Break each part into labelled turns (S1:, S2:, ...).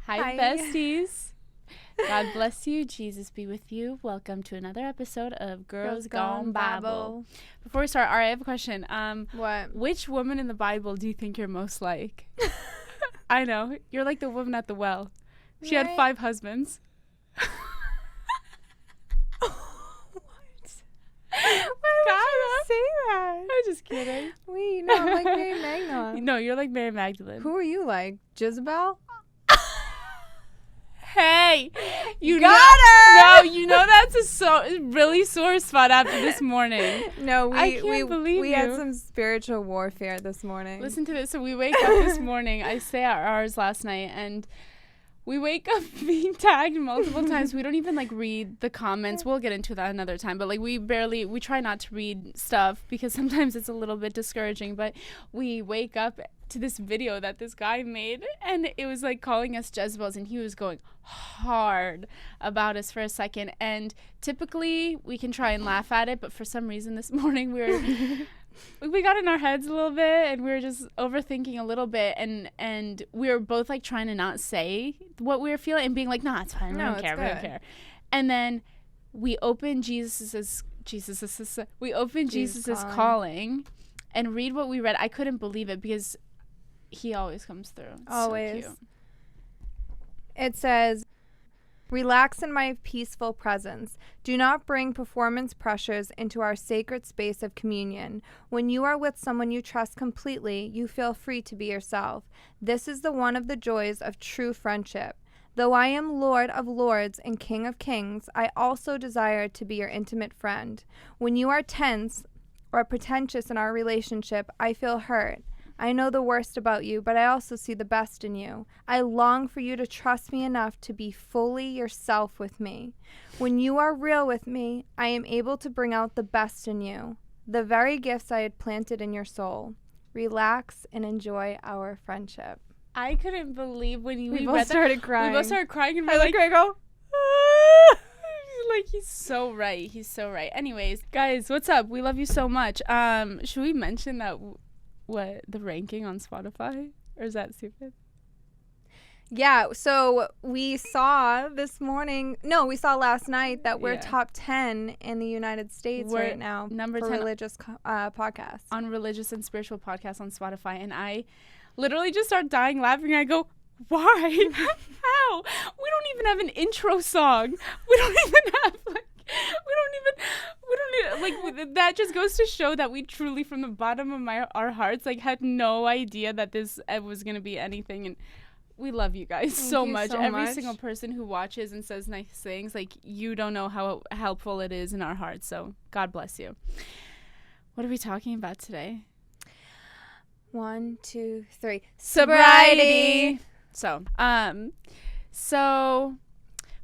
S1: Hi, besties. God bless you. Jesus be with you. Welcome to another episode of Girls Gone Bible. Before we start, I have a question.
S2: What?
S1: Which woman in the Bible do you think you're most like? I know. You're like the woman at the well. She had 5 husbands.
S2: Why would you say that?
S1: I'm just kidding.
S2: Wait, no, I'm like Mary Magdalene.
S1: No, you're like Mary Magdalene.
S2: Who are you like? Jezebel?
S1: Hey, you
S2: got
S1: her.
S2: her.
S1: No, you know that's a really sore spot after this morning.
S2: No,
S1: I can't believe
S2: we
S1: you.
S2: had some spiritual warfare this morning.
S1: Listen to this. So we wake up this morning. I say ours last night, and we wake up being tagged multiple times. We don't even read the comments. We'll get into that another time. But we try not to read stuff because sometimes it's a little bit discouraging. But we wake up to this video that this guy made, and it was calling us Jezebels, and he was going hard about us for a second. And typically we can try and laugh at it, but for some reason this morning we got in our heads a little bit, and we were just overthinking a little bit, and we were both trying to not say what we were feeling and being like, nah, it's fine, we don't care. And then we open Jesus's calling and read what we read. I couldn't believe it because he always comes through. It's
S2: always.
S1: So cute.
S2: It says, "Relax in my peaceful presence. Do not bring performance pressures into our sacred space of communion. When you are with someone you trust completely, you feel free to be yourself. This is one of the joys of true friendship. Though I am Lord of Lords and King of Kings, I also desire to be your intimate friend. When you are tense or pretentious in our relationship, I feel hurt. I know the worst about you, but I also see the best in you. I long for you to trust me enough to be fully yourself with me. When you are real with me, I am able to bring out the best in you, the very gifts I had planted in your soul. Relax and enjoy our friendship."
S1: I couldn't believe when we
S2: both started crying.
S1: We both started crying, and
S2: I
S1: we're
S2: go,
S1: he's so right. He's so right. Anyways, guys, what's up? We love you so much. Should we mention that what the ranking on Spotify, or is that stupid?
S2: Yeah, so we saw last night that we're top 10 in the United States right now.
S1: Number
S2: for
S1: 10
S2: religious podcasts.
S1: On religious and spiritual podcasts on Spotify, and I literally just start dying laughing. I go, why? How? We don't even have an intro song. We don't even have that just goes to show that we truly, from the bottom of our hearts, had no idea that this was going to be anything. And we love you guys so much. Every single person who watches and says nice things, you don't know how helpful it is in our hearts. So God bless you. What are we talking about today?
S2: 1, 2, 3.
S1: Sobriety. So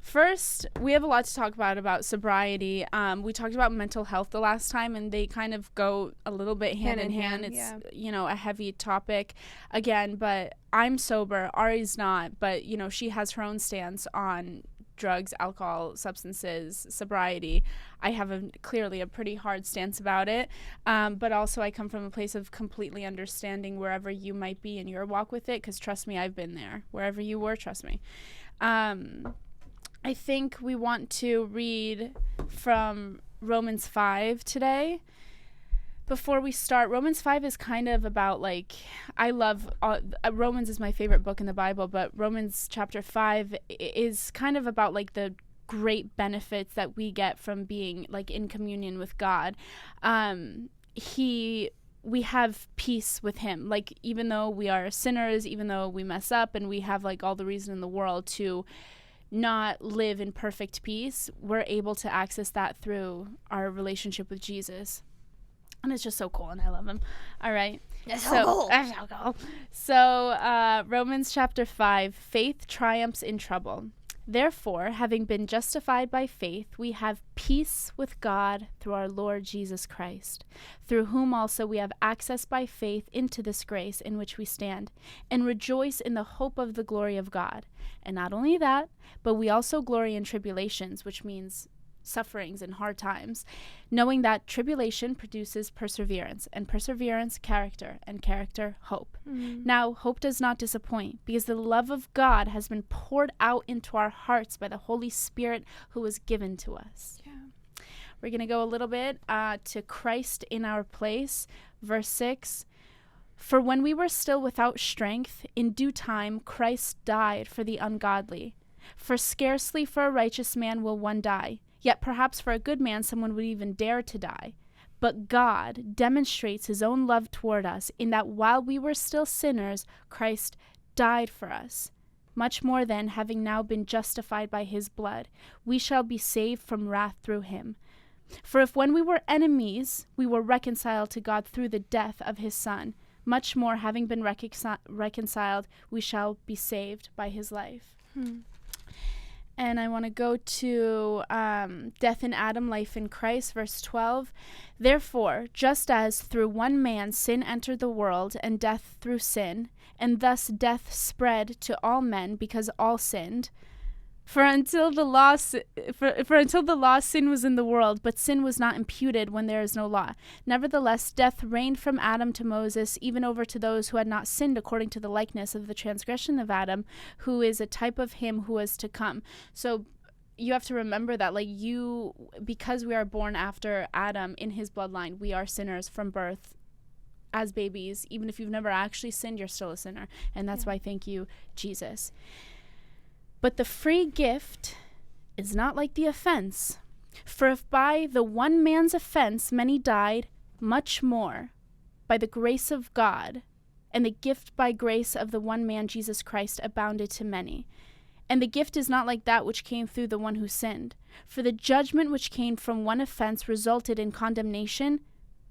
S1: first, we have a lot to talk about sobriety. We talked about mental health the last time, and they kind of go a little bit hand in hand. It's, a heavy topic again, but I'm sober. Ari's not, but, she has her own stance on drugs, alcohol, substances, sobriety. I have clearly a pretty hard stance about it, but also I come from a place of completely understanding wherever you might be in your walk with it, because trust me, I've been there. Wherever you were, trust me. I think we want to read from Romans 5 today. Before we start, Romans 5 is kind of about I love Romans is my favorite book in the Bible, but Romans chapter 5 is kind of about the great benefits that we get from being in communion with God. We have peace with him. Even though we are sinners, even though we mess up and we have all the reason in the world to not live in perfect peace, we're able to access that through our relationship with Jesus. And it's just so cool, and I love him. All right.
S2: That's so
S1: cool. So Romans chapter 5, faith triumphs in trouble. Therefore, having been justified by faith, we have peace with God through our Lord Jesus Christ, through whom also we have access by faith into this grace in which we stand, and rejoice in the hope of the glory of God. And not only that, but we also glory in tribulations, which means sufferings and hard times, knowing that tribulation produces perseverance, and perseverance, character, and character, hope. Now, hope does not disappoint, because the love of God has been poured out into our hearts by the Holy Spirit who was given to us. We're going to go a little bit to Christ in our place, verse 6. For when we were still without strength, in due time Christ died for the ungodly. For scarcely for a righteous man will one die, yet perhaps for a good man someone would even dare to die. But God demonstrates his own love toward us in that while we were still sinners, Christ died for us. Much more then, having now been justified by his blood, we shall be saved from wrath through him. For if when we were enemies, we were reconciled to God through the death of his Son, much more, having been reconciled, we shall be saved by his life. And I want to go to death in Adam, life in Christ, verse 12. Therefore, just as through one man sin entered the world, and death through sin, and thus death spread to all men because all sinned. For until the law, sin was in the world, but sin was not imputed when there is no law. Nevertheless, death reigned from Adam to Moses, even over to those who had not sinned according to the likeness of the transgression of Adam, who is a type of him who was to come. So you have to remember that, like, because we are born after Adam in his bloodline, we are sinners from birth. As babies, even if you've never actually sinned, you're still a sinner. And that's why, thank you, Jesus. But the free gift is not like the offense. For if by the one man's offense many died, much more, by the grace of God, and the gift by grace of the one man Jesus Christ abounded to many. And the gift is not like that which came through the one who sinned. For the judgment which came from one offense resulted in condemnation,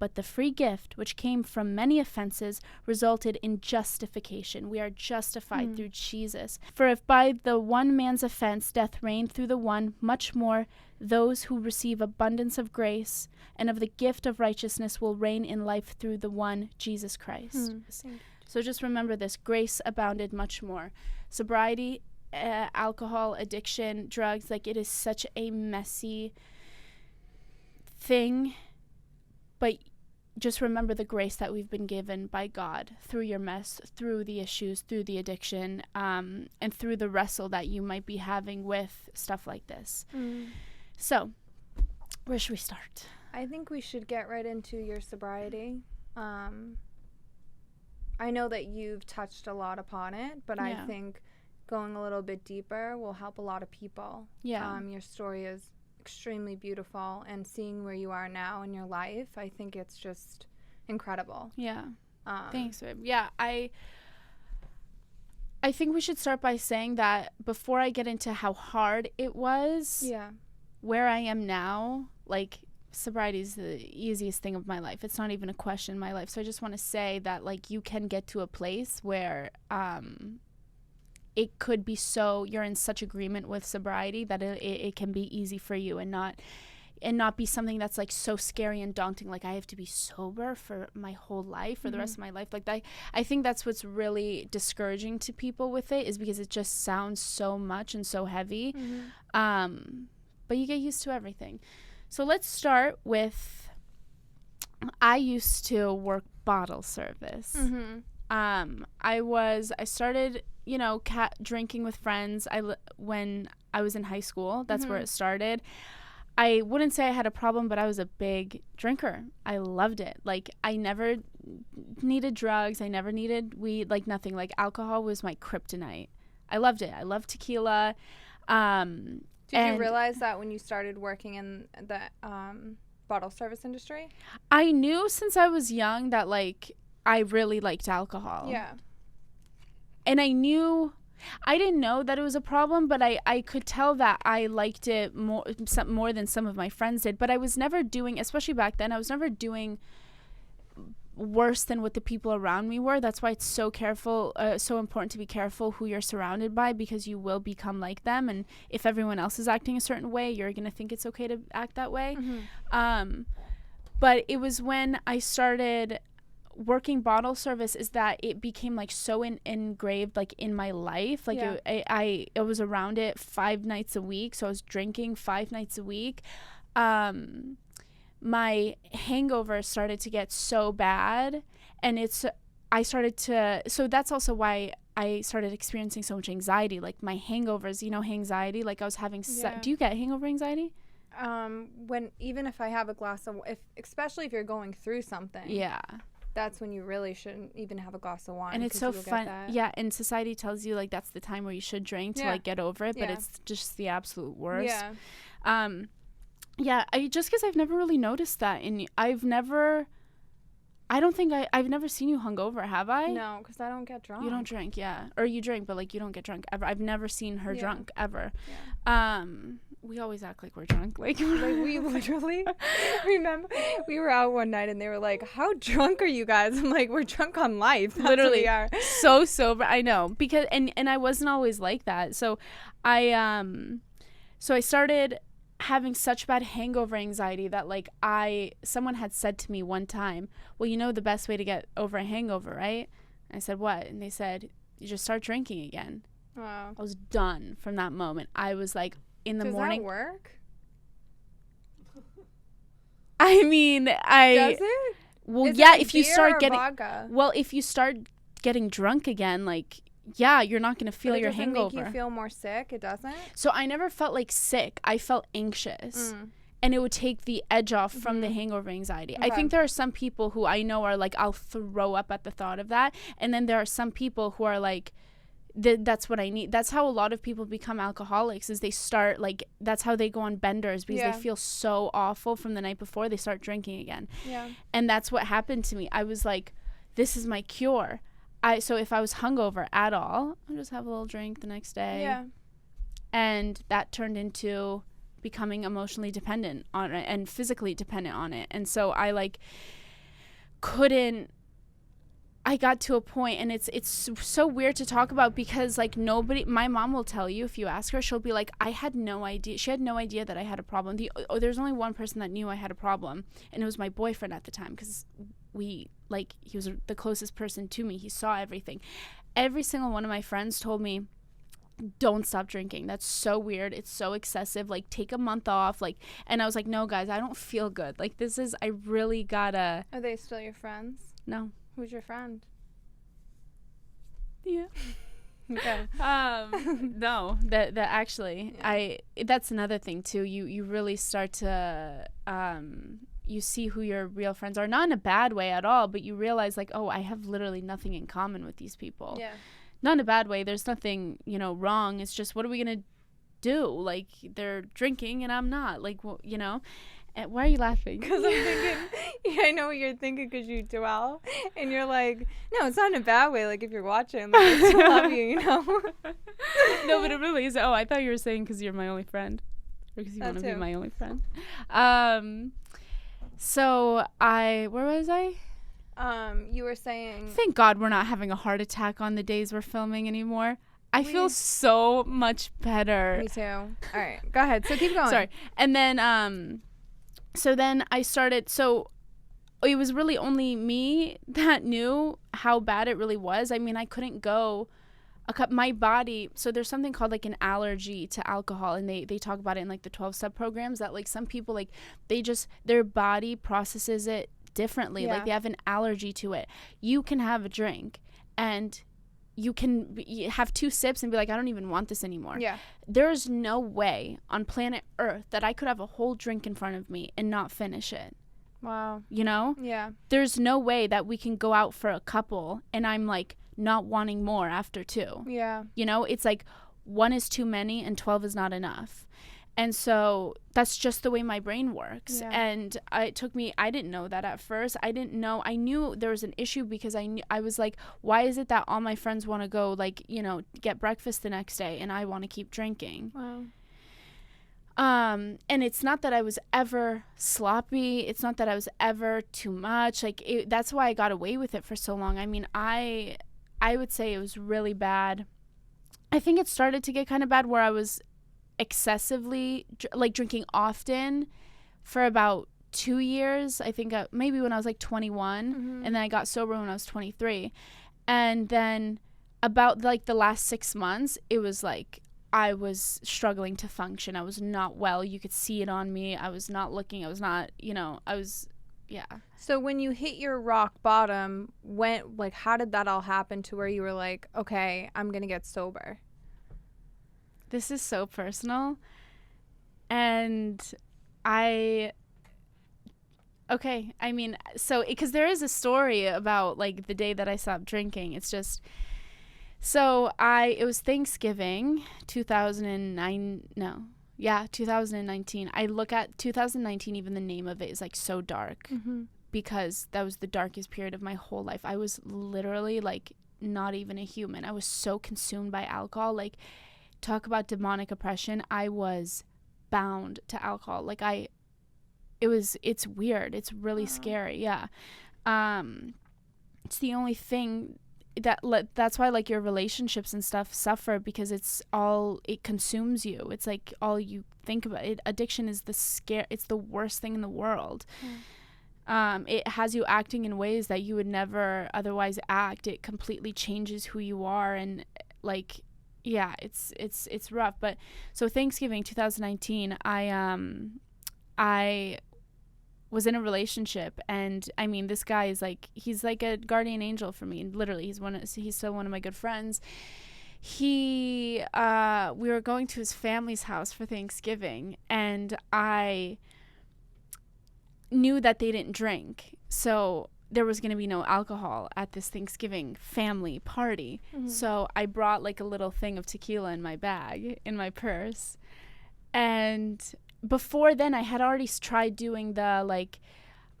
S1: but the free gift, which came from many offenses, resulted in justification. We are justified through Jesus. For if by the one man's offense death reigned through the one, much more those who receive abundance of grace and of the gift of righteousness will reign in life through the one, Jesus Christ. So just remember this. Grace abounded much more. Sobriety, alcohol, addiction, drugs, like, it is such a messy thing. But just remember the grace that we've been given by God through your mess, through the issues, through the addiction, and through the wrestle that you might be having with stuff like this. So, where should we start?
S2: I think we should get right into your sobriety. I know that you've touched a lot upon it, but I think going a little bit deeper will help a lot of people. Your story is extremely beautiful, and seeing where you are now in your life, I think it's just incredible.
S1: Thanks, babe. I think we should start by saying that before I get into how hard it was, where I am now, like, sobriety is the easiest thing of my life. It's not even a question in my life. So I just want to say that, like, you can get to a place where it could be so, you're in such agreement with sobriety that it can be easy for you and not be something that's, like, so scary and daunting, like, I have to be sober for my whole life, for the rest of my life. Like, I think that's what's really discouraging to people with it, is because it just sounds so much and so heavy. But you get used to everything. So let's start with, I used to work bottle service. I started, drinking with friends when I was in high school. That's where it started. I wouldn't say I had a problem, but I was a big drinker. I loved it. Like, I never needed drugs. I never needed weed, like, nothing. Like, alcohol was my kryptonite. I loved it. I loved tequila.
S2: Did you realize that when you started working in the bottle service industry?
S1: I knew since I was young that, like, I really liked alcohol. And I didn't know that it was a problem, but I could tell that I liked it more than some of my friends did. But I was never doing, especially back then, I was never doing worse than what the people around me were. That's why it's so important to be careful who you're surrounded by, because you will become like them. And if everyone else is acting a certain way, you're going to think it's okay to act that way. But it was when I started working bottle service is that it became like so engraved like in my life. Like I was around it 5 nights a week. So I was drinking 5 nights a week. My hangover started to get so bad, and so that's also why I started experiencing so much anxiety. Like my hangovers, anxiety, like I was having, do you get hangover anxiety?
S2: Even if I have a glass of, especially if you're going through something. Yeah. That's when you really shouldn't even have a glass of wine.
S1: And it's so fun. Yeah. And society tells you like that's the time where you should drink to like get over it, but it's just the absolute worst. Yeah. Just because I've never really noticed that I've never seen you hungover, have I?
S2: No, because I don't get drunk.
S1: You don't drink, yeah. Or you drink, but like you don't get drunk ever. I've never seen her drunk ever. Yeah. We always act like we're drunk. Like
S2: we literally remember we were out one night and they were like, "How drunk are you guys?" I'm like, "We're drunk on life." That's
S1: literally,
S2: we are.
S1: So sober. I know, because and I wasn't always like that. So I started having such bad hangover anxiety that like someone had said to me one time, well, the best way to get over a hangover, right? And I said, what? And they said, you just start drinking again. Wow. I was done from that moment. I was like, in the morning.
S2: Does that work?
S1: I mean,
S2: Does it?
S1: Well,
S2: Is
S1: yeah,
S2: it
S1: if you start getting
S2: vodka?
S1: Well, if you start getting drunk again, like, yeah, you're not going to feel your hangover.
S2: It doesn't make you feel more sick? It doesn't?
S1: So I never felt like sick. I felt anxious. And it would take the edge off from the hangover anxiety. Okay. I think there are some people who I know are like, I'll throw up at the thought of that. And then there are some people who are like, that's what I need. That's how a lot of people become alcoholics, is they start like, that's how they go on benders, because they feel so awful from the night before, they start drinking again. Yeah. And that's what happened to me. I was like, this is my cure. So if I was hungover at all, I'll just have a little drink the next day. Yeah. And that turned into becoming emotionally dependent on it and physically dependent on it. And so I like I got to a point, and it's so weird to talk about, because like my mom will tell you, if you ask her, she'll be like, I had no idea. She had no idea that I had a problem. There's only one person that knew I had a problem, and it was my boyfriend at the time, because he was the closest person to me. He saw everything. Every single one of my friends told me, don't stop drinking. That's so weird. It's so excessive. Like, take a month off. Like, and I was like, no, guys, I don't feel good. Like, I really gotta.
S2: Are they still your friends?
S1: No.
S2: Who's your friend?
S1: Yeah.
S2: Okay.
S1: No, that actually, yeah. That's another thing too. You really start to, you see who your real friends are, not in a bad way at all, but you realize like, oh, I have literally nothing in common with these people. Yeah. Not in a bad way. There's nothing, wrong. It's just, what are we going to do? Like, they're drinking and I'm not. Like, well, And why are you laughing?
S2: Because I'm thinking, I know what you're thinking, because you dwell, and you're like, no, it's not in a bad way. Like, if you're watching, like, I still love you,
S1: No, but it really is. Oh, I thought you were saying because you're my only friend, or because you want to be my only friend. So where was I?
S2: You were saying.
S1: Thank God we're not having a heart attack on the days we're filming anymore. I feel so much better.
S2: Me too. All right, go ahead. So keep going.
S1: Sorry, and then So then I started, so it was really only me that knew how bad it really was. I mean, I couldn't go, my body, so there's something called like an allergy to alcohol, and they talk about it in like the 12-step programs, that like some people, like their body processes it differently. Yeah. Like they have an allergy to it. You can have a drink and you can have 2 sips and be like, I don't even want this anymore. Yeah. There's no way on planet Earth that I could have a whole drink in front of me and not finish it.
S2: Wow.
S1: Yeah. There's no way that we can go out for a couple and I'm like not wanting more after 2. Yeah. It's like 1 is too many and 12 is not enough. And so that's just the way my brain works. Yeah. And it took me, I didn't know that at first. I knew there was an issue, because I was like, why is it that all my friends want to go like, get breakfast the next day and I want to keep drinking? Wow. And it's not that I was ever sloppy. It's not that I was ever too much. Like that's why I got away with it for so long. I mean, I would say it was really bad. I think it started to get kind of bad where I was excessively like drinking often for about 2 years, I think, maybe when I was like 21, and then I got sober when I was 23. And then about like the last 6 months, it was like I was struggling to function. I was not well. You could see it on me. I was not looking. I was not, yeah.
S2: So when you hit your rock bottom, how did that all happen to where you were like, okay, I'm going to get sober?
S1: This is so personal. And because there is a story about like the day that I stopped drinking. It's just, it was Thanksgiving, 2019. I look at 2019, even the name of it is like so dark, because that was the darkest period of my whole life. I was literally like not even a human. I was so consumed by alcohol. Like, talk about demonic oppression. I was bound to alcohol. Like it's weird. It's really scary. Yeah. It's the only thing that's why like your relationships and stuff suffer, because it consumes you. It's like all you think about. Addiction is it's the worst thing in the world. It has you acting in ways that you would never otherwise act. It completely changes who you are, and like, yeah, it's rough. But so Thanksgiving 2019, I was in a relationship, and I mean, this guy is like, he's like a guardian angel for me. Literally, he's still one of my good friends. We were going to his family's house for Thanksgiving, and I knew that they didn't drink, so there was going to be no alcohol at this Thanksgiving family party. So I brought like a little thing of tequila in my bag, in my purse. And before then I had already tried doing the like,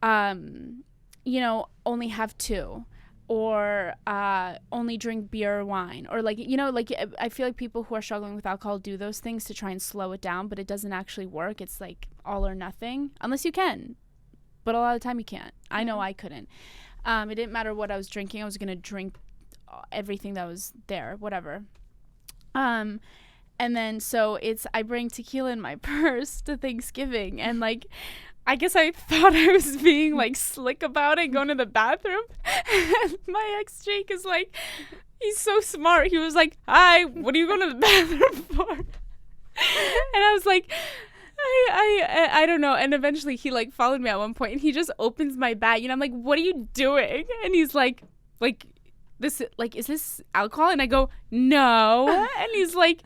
S1: only have 2, or only drink beer or wine, or like, I feel like people who are struggling with alcohol do those things to try and slow it down, but it doesn't actually work. It's like all or nothing, unless you can. But a lot of the time you can't. I know I couldn't. It didn't matter what I was drinking. I was going to drink everything that was there, whatever. And then so I bring tequila in my purse to Thanksgiving. And like, I guess I thought I was being like slick about it, going to the bathroom. And my ex Jake is like, he's so smart. He was like, "Hi, what are you going to the bathroom for?" And I was like, I don't know. And eventually he like followed me at one point, and he just opens my bag, and I'm like, "What are you doing?" And he's like this, like, "Is this alcohol?" And I go, "No." And he's like,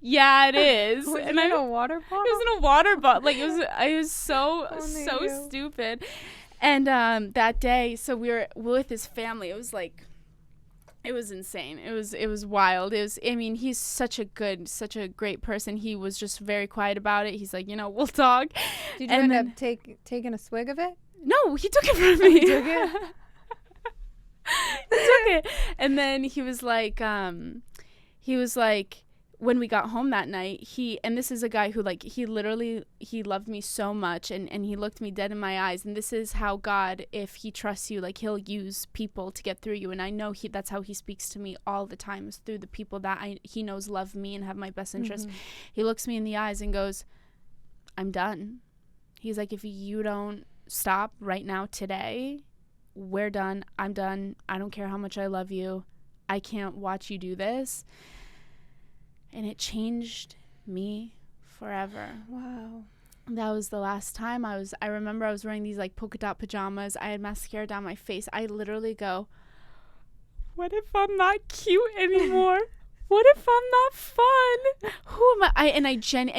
S1: "Yeah, it is."
S2: Was
S1: and
S2: it in a water bottle?
S1: It was in a water bottle. Like, I was so stupid. And that day, so we were with his family. It was like, it was insane. It was wild. He's such a great person. He was just very quiet about it. He's like, we'll talk.
S2: Did you end up taking a swig of it?
S1: No, he took it from me.
S2: He took it?
S1: He took it. And then he was like, when we got home that night, and this is a guy who like, he loved me so much, and he looked me dead in my eyes. And this is how God, if he trusts you, like, he'll use people to get through you. And I know that's how he speaks to me all the time, is through the people that he knows love me and have my best interest. He looks me in the eyes and goes, "I'm done." He's like, "If you don't stop right now today, we're done. I'm done. I don't care how much I love you. I can't watch you do this." And it changed me forever.
S2: Wow.
S1: That was the last time I remember I was wearing these like polka dot pajamas. I had mascara down my face. I literally go, "What if I'm not cute anymore? What if I'm not fun? Who am I?" And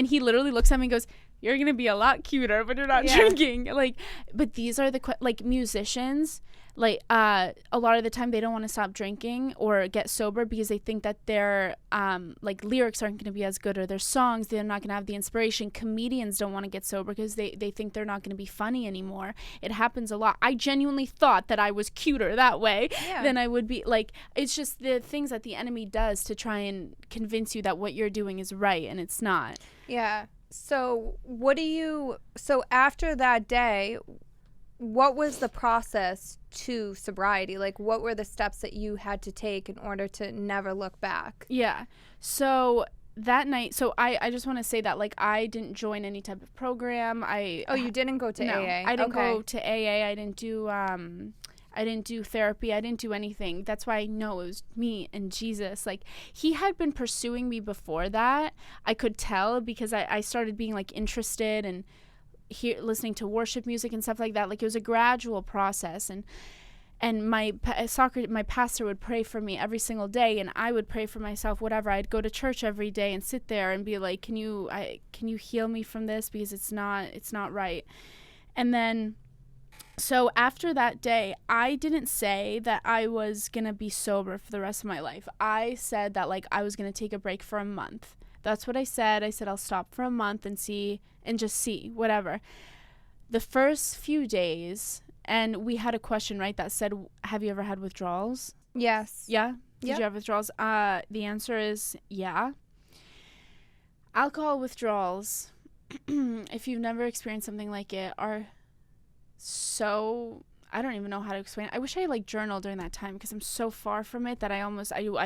S1: he literally looks at me and goes, "You're going to be a lot cuter when you're not drinking." Like, but these are like musicians, like, a lot of the time they don't want to stop drinking or get sober because they think that their like lyrics aren't going to be as good, or their songs, they're not going to have the inspiration. Comedians don't want to get sober because they think they're not going to be funny anymore. It happens a lot. I genuinely thought that I was cuter that way than I would be. Like, it's just the things that the enemy does to try and convince you that what you're doing is right, and it's not.
S2: Yeah. So so after that day, what was the process to sobriety? Like, what were the steps that you had to take in order to never look back?
S1: Yeah. So that night, so I just want to say that, like, I didn't join any type of program.
S2: You didn't go to AA?
S1: I didn't go to AA. I didn't do therapy. I didn't do anything. That's why I know it was me and Jesus. Like, he had been pursuing me before that. I could tell because I started being, like, interested and listening to worship music and stuff like that. Like, it was a gradual process. And my pastor would pray for me every single day, and I would pray for myself, whatever. I'd go to church every day and sit there and be like, can you heal me from this, because it's not right. And then, so after that day, I didn't say that I was going to be sober for the rest of my life. I said that, like, I was going to take a break for a month. That's what I said. I said I'll stop for a month and just see, whatever. The first few days, and we had a question, right, that said, have you ever had withdrawals?
S2: Yes.
S1: Yeah? Did you have withdrawals? The answer is yeah. Alcohol withdrawals, if you've never experienced something like it, are so, I don't even know how to explain it. I wish I, like, journaled during that time, because I'm so far from it that I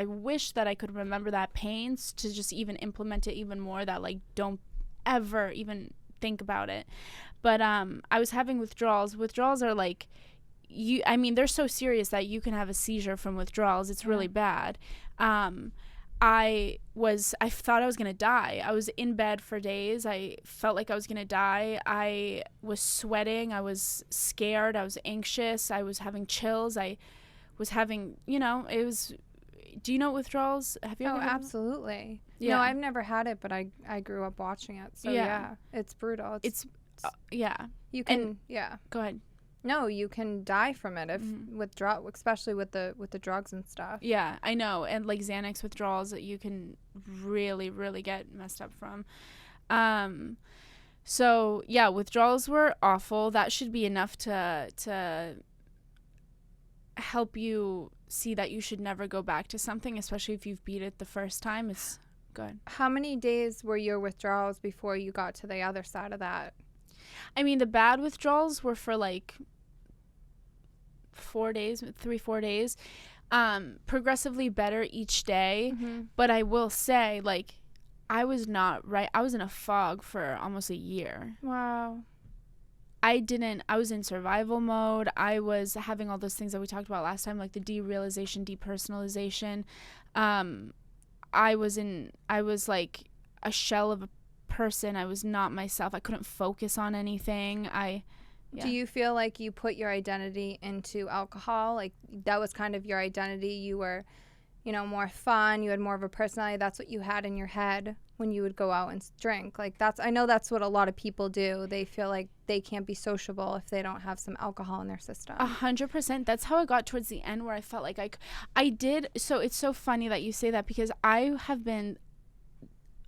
S1: wish that I could remember that pain to just even implement it even more, that, like, don't ever even think about it. But I was having withdrawals. Withdrawals are like, they're so serious that you can have a seizure from withdrawals. It's really bad. I thought I was going to die. I was in bed for days. I felt like I was going to die. I was sweating. I was scared. I was anxious. I was having chills. I was having, it was, do you know withdrawals? Have you ever had them?
S2: Absolutely.
S1: Yeah.
S2: No, I've never had it, but I grew up watching it. So yeah, it's brutal.
S1: Yeah.
S2: You can,
S1: Go ahead.
S2: No, you can die from it if especially with the drugs and stuff.
S1: Yeah, I know. And, like, Xanax withdrawals that you can really, really get messed up from. So yeah, withdrawals were awful. That should be enough to help you see that you should never go back to something, especially if you've beat it the first time. It's good.
S2: How many days were your withdrawals before you got to the other side of that?
S1: I mean, the bad withdrawals were for, like, 4 days, 3-4 days, progressively better each day. But I will say, like, I was not right. I was in a fog for almost a year.
S2: Wow.
S1: I was in survival mode. I was having all those things that we talked about last time, like the derealization, depersonalization. I was like a shell of a person. I was not myself. I couldn't focus on anything. Do you feel like you put your identity into alcohol? Like, that was kind of your identity. You were, more fun. You had more of a personality. That's what you had in your head when you would go out and drink. Like, I know that's what a lot of people do. They feel like they can't be sociable if they don't have some alcohol in their system. 100%. That's how I got towards the end, where I felt like I did. So it's so funny that you say that, because I have been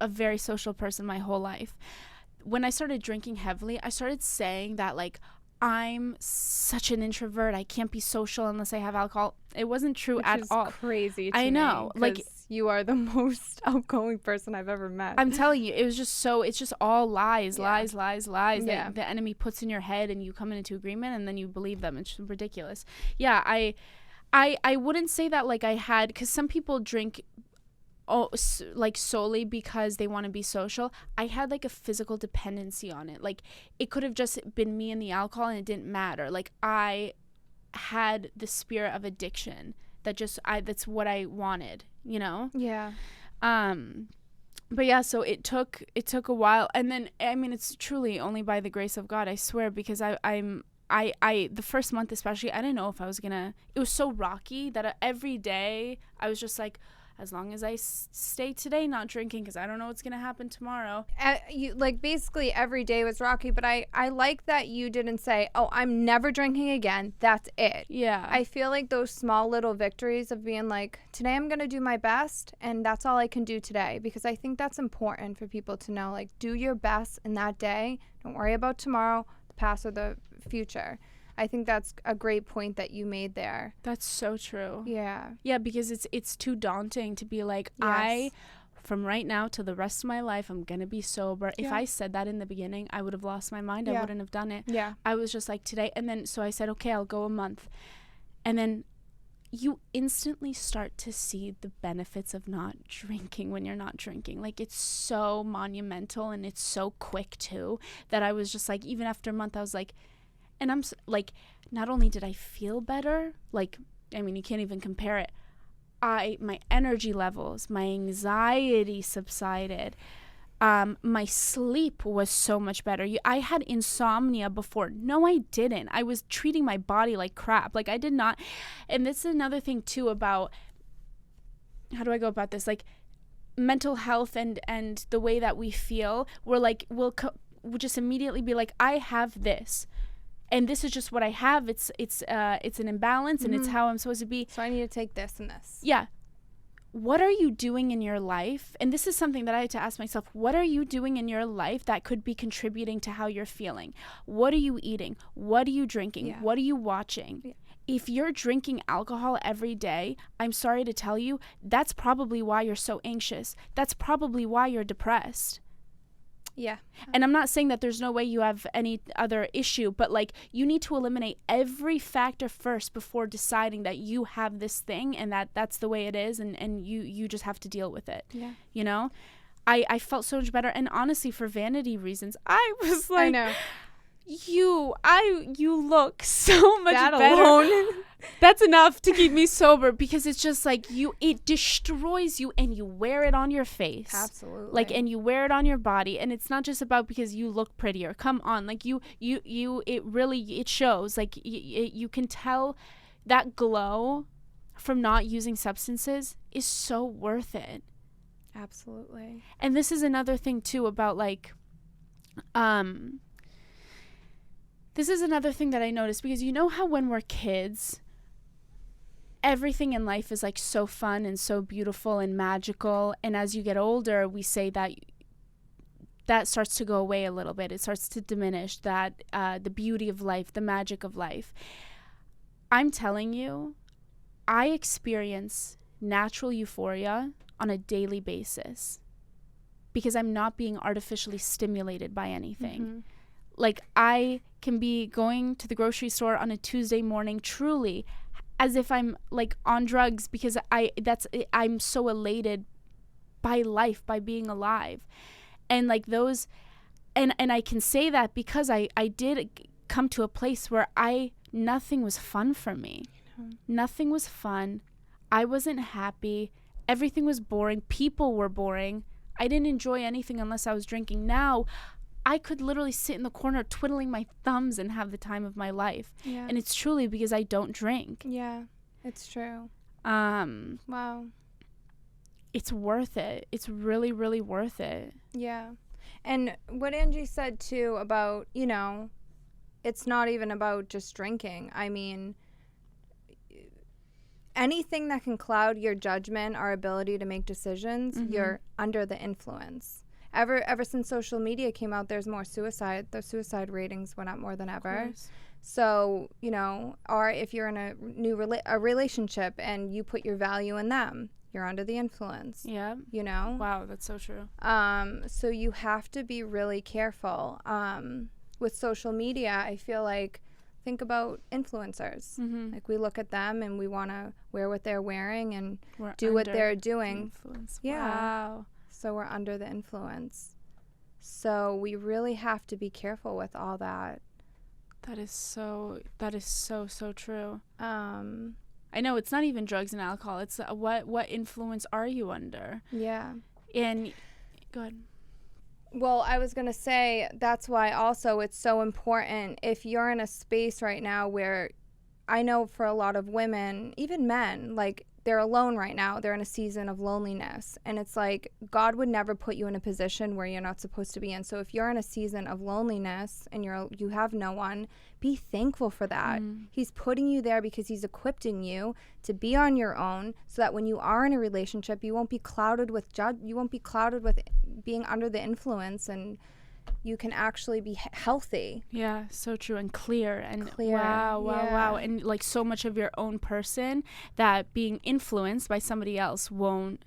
S1: a very social person my whole life. When I started drinking heavily, I started saying that, like, I'm such an introvert. I can't be social unless I have alcohol. It wasn't true at all.
S2: Which is crazy to
S1: I know.
S2: Me,
S1: like,
S2: you are the most outgoing person I've ever met.
S1: I'm telling you, it was just it's just all lies
S2: Yeah.
S1: that the enemy puts in your head, and you come into agreement and then you believe them. It's ridiculous. Yeah, I wouldn't say that, like, I had, because some people drink like solely because they want to be social. I had, like, a physical dependency on it. Like, it could have just been me and the alcohol, and it didn't matter. Like, I had the spirit of addiction that that's what I wanted,
S2: Yeah.
S1: But yeah, so it took a while, and then, I mean, it's truly only by the grace of God, I swear, because I the first month especially, I didn't know if I was gonna. It was so rocky that every day I was just like, as long as I stay today not drinking, because I don't know what's going to happen tomorrow.
S2: Basically every day was rocky, but I like that you didn't say, oh, I'm never drinking again. That's it.
S1: Yeah.
S2: I feel like those small little victories of being like, today I'm going to do my best, and that's all I can do today, because I think that's important for people to know, like, do your best in that day. Don't worry about tomorrow, the past, or the future. I think that's a great point that you made there.
S1: That's so true.
S2: Yeah.
S1: Yeah, because it's too daunting to be like,
S2: yes.
S1: From right now to the rest of my life, I'm going to be sober. Yeah. If I said that in the beginning, I would have lost my mind.
S2: Yeah.
S1: I wouldn't have done it.
S2: Yeah.
S1: I was just like, today. And then, so I said, okay, I'll go a month. And then you instantly start to see the benefits of not drinking when you're not drinking. Like, it's so monumental, and it's so quick too, that I was just like, even after a month, I was like, and I'm like, not only did I feel better, like, I mean, you can't even compare it. My energy levels, my anxiety subsided. My sleep was so much better. I had insomnia before. No, I didn't. I was treating my body like crap. Like, I did not. And this is another thing too about, how do I go about this? Like, mental health and the way that we feel. We're like, we'll just immediately be like, I have this, and this is just what I have. It's an imbalance, and it's how I'm supposed to be.
S2: So I need to take this and this.
S1: Yeah. What are you doing in your life? And this is something that I had to ask myself. What are you doing in your life that could be contributing to how you're feeling? What are you eating? What are you drinking?
S2: Yeah.
S1: What are you watching?
S2: Yeah.
S1: If you're drinking alcohol every day, I'm sorry to tell you, that's probably why you're so anxious. That's probably why you're depressed.
S2: Yeah.
S1: And I'm not saying that there's no way you have any other issue, but like, you need to eliminate every factor first before deciding that you have this thing, and that's the way it is, and you just have to deal with it.
S2: Yeah.
S1: You know? I felt so much better, and honestly, for vanity reasons, I was like,
S2: I know.
S1: You look so much
S2: that
S1: better.
S2: Alone.
S1: That's enough to keep me sober, because it's just like, it destroys you, and you wear it on your face.
S2: Absolutely.
S1: Like, and you wear it on your body, and it's not just about because you look prettier. Come on, like, it shows. Like, you can tell that glow from not using substances is so worth it.
S2: Absolutely.
S1: And this is another thing too about like, this is another thing that I noticed, because you know how when we're kids, everything in life is like so fun and so beautiful and magical, and as you get older, we say that starts to go away a little bit. It starts to diminish that the beauty of life, the magic of life. I'm telling you, I experience natural euphoria on a daily basis because I'm not being artificially stimulated by anything.
S2: Mm-hmm.
S1: Like, I can be going to the grocery store on a Tuesday morning truly as if I'm like on drugs, because I'm so elated by life, by being alive. And like those, and I can say that because I did come to a place where nothing was fun for me. Nothing was fun. I wasn't happy. Everything was boring. People were boring. I didn't enjoy anything unless I was drinking. Now, I could literally sit in the corner twiddling my thumbs and have the time of my life.
S2: Yeah.
S1: And it's truly because I don't drink.
S2: Yeah, it's true.
S1: Wow. It's worth it. It's really, really worth it.
S2: Yeah. And what Angie said too about, it's not even about just drinking. I mean, anything that can cloud your judgment, our ability to make decisions, you're under the influence. Ever since social media came out, there's more suicide. The suicide ratings went up more than ever. So, or if you're in a new relationship and you put your value in them, you're under the influence.
S1: Yeah. Wow, that's so true.
S2: So you have to be really careful. With social media, I feel like, think about influencers. Like, we look at them and we want to wear what they're wearing and do what they're doing.
S1: Influence.
S2: Yeah.
S1: Wow.
S2: So we're under the influence. So we really have to be careful with all that.
S1: That is so true. I know it's not even drugs and alcohol. It's what influence are you under?
S2: Yeah.
S1: And go ahead.
S2: Well, I was going to say that's why also it's so important if you're in a space right now where I know for a lot of women, even men, like, they're alone right now. They're in a season of loneliness. And it's like, God would never put you in a position where you're not supposed to be in. So if you're in a season of loneliness and you have no one, be thankful for that. He's putting you there because he's equipping you to be on your own, so that when you are in a relationship, you won't be clouded with being under the influence, and you can actually be healthy.
S1: Yeah, so true. And clear. Wow. And like, so much of your own person that being influenced by somebody else won't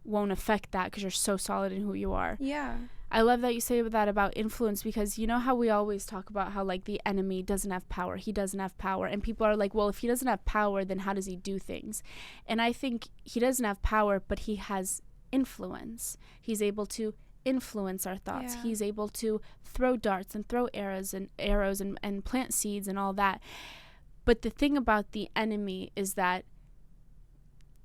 S1: affect that, because you're so solid in who you are.
S2: Yeah.
S1: I love that you say that about influence, because you know how we always talk about how like the enemy doesn't have power. He doesn't have power. And people are like, well, if he doesn't have power, then how does he do things? And I think he doesn't have power, but he has influence. He's able to influence our thoughts.
S2: Yeah.
S1: He's able to throw darts and throw arrows and plant seeds and all that. But the thing about the enemy is that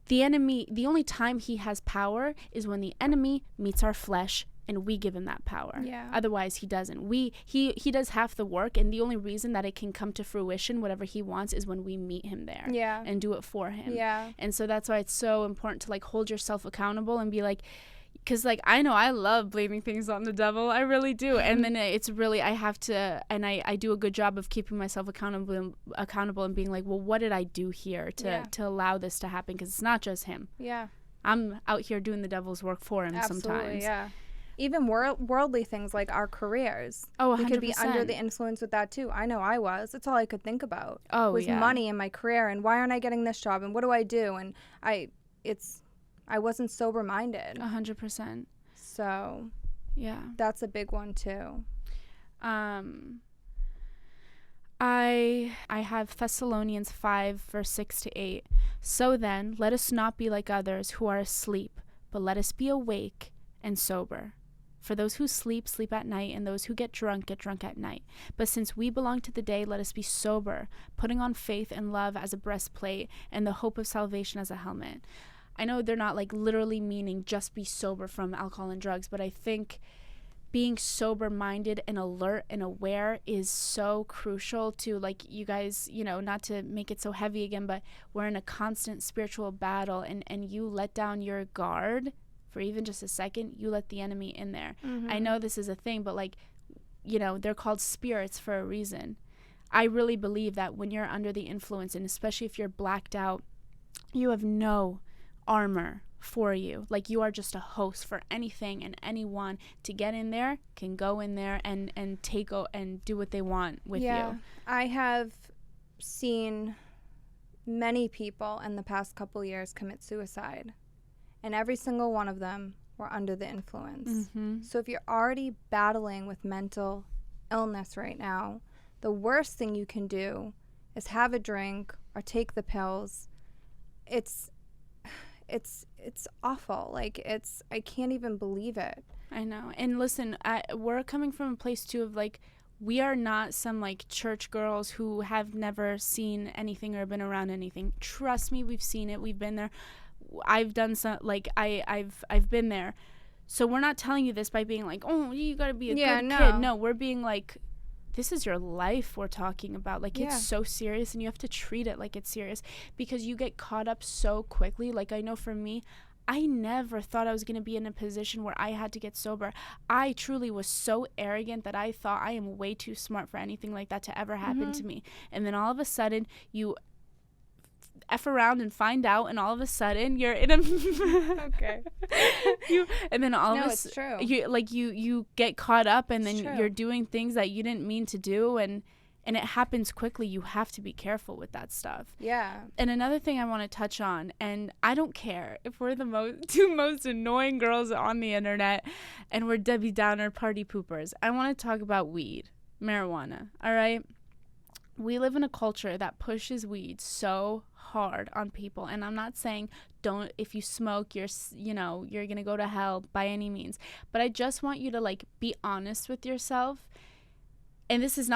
S1: the only time he has power is when the enemy meets our flesh and we give him that power.
S2: Yeah.
S1: Otherwise he doesn't. He does half the work, and the only reason that it can come to fruition, whatever he wants, is when we meet him there.
S2: Yeah.
S1: And do it for him.
S2: Yeah.
S1: And so that's why it's so important to like hold yourself accountable and be like, because like I know I love blaming things on the devil, I really do. And then it's really, I have to, and I do a good job of keeping myself accountable and being like, well, what did I do here to allow this to happen? Because it's not just him.
S2: Yeah.
S1: I'm out here doing the devil's work for him. Absolutely, sometimes.
S2: Yeah. Even worldly things like our careers.
S1: Oh, 100%.
S2: We could be under the influence with that too. I know I was. That's all I could think about. Was money and my career, and why aren't I getting this job, and what do I do? And I wasn't sober minded.
S1: 100%.
S2: So
S1: yeah,
S2: that's a big one too.
S1: I have Thessalonians 5 verse 6-8. So then, let us not be like others who are asleep, but let us be awake and sober. For those who sleep, sleep at night, and those who get drunk at night. But since we belong to the day, let us be sober, putting on faith and love as a breastplate, and the hope of salvation as a helmet. I know they're not like literally meaning just be sober from alcohol and drugs, but I think being sober-minded and alert and aware is so crucial to, like, you guys, you know, not to make it so heavy again, but we're in a constant spiritual battle, and you let down your guard for even just a second, you let the enemy in there. Mm-hmm. I know this is a thing, but like, you know, they're called spirits for a reason. I really believe that when you're under the influence, and especially if you're blacked out, you have no armor for you. Like, you are just a host for anything and anyone to get in there, can go in there and take and do what they want with you.
S2: I have seen many people in the past couple years commit suicide, and every single one of them were under the influence. Mm-hmm. So if you're already battling with mental illness right now, the worst thing you can do is have a drink or take the pills. It's awful. Like, I can't even believe it.
S1: I know. And listen, we're coming from a place too of like, we are not some like church girls who have never seen anything or been around anything. Trust me, we've seen it. We've been there. I've done some, like, I've been there. So we're not telling you this by being like, oh, you gotta be a good kid. No, we're being like, this is your life we're talking about. Like, it's so serious, and you have to treat it like it's serious, because you get caught up so quickly. Like, I know for me, I never thought I was going to be in a position where I had to get sober. I truly was so arrogant that I thought I am way too smart for anything like that to ever happen to me. And then all of a sudden, you F around and find out, and all of a sudden you're in a
S2: okay.
S1: And then all of a
S2: it's true.
S1: You get caught up, and then you're doing things that you didn't mean to do, and it happens quickly. You have to be careful with that stuff.
S2: Yeah.
S1: And another thing I want to touch on, and I don't care if we're the two most annoying girls on the internet and we're Debbie Downer party poopers. I want to talk about weed, marijuana. All right. We live in a culture that pushes weed so hard on people, and I'm not saying if you smoke, you're going to go to hell by any means, but I just want you to like be honest with yourself. And this is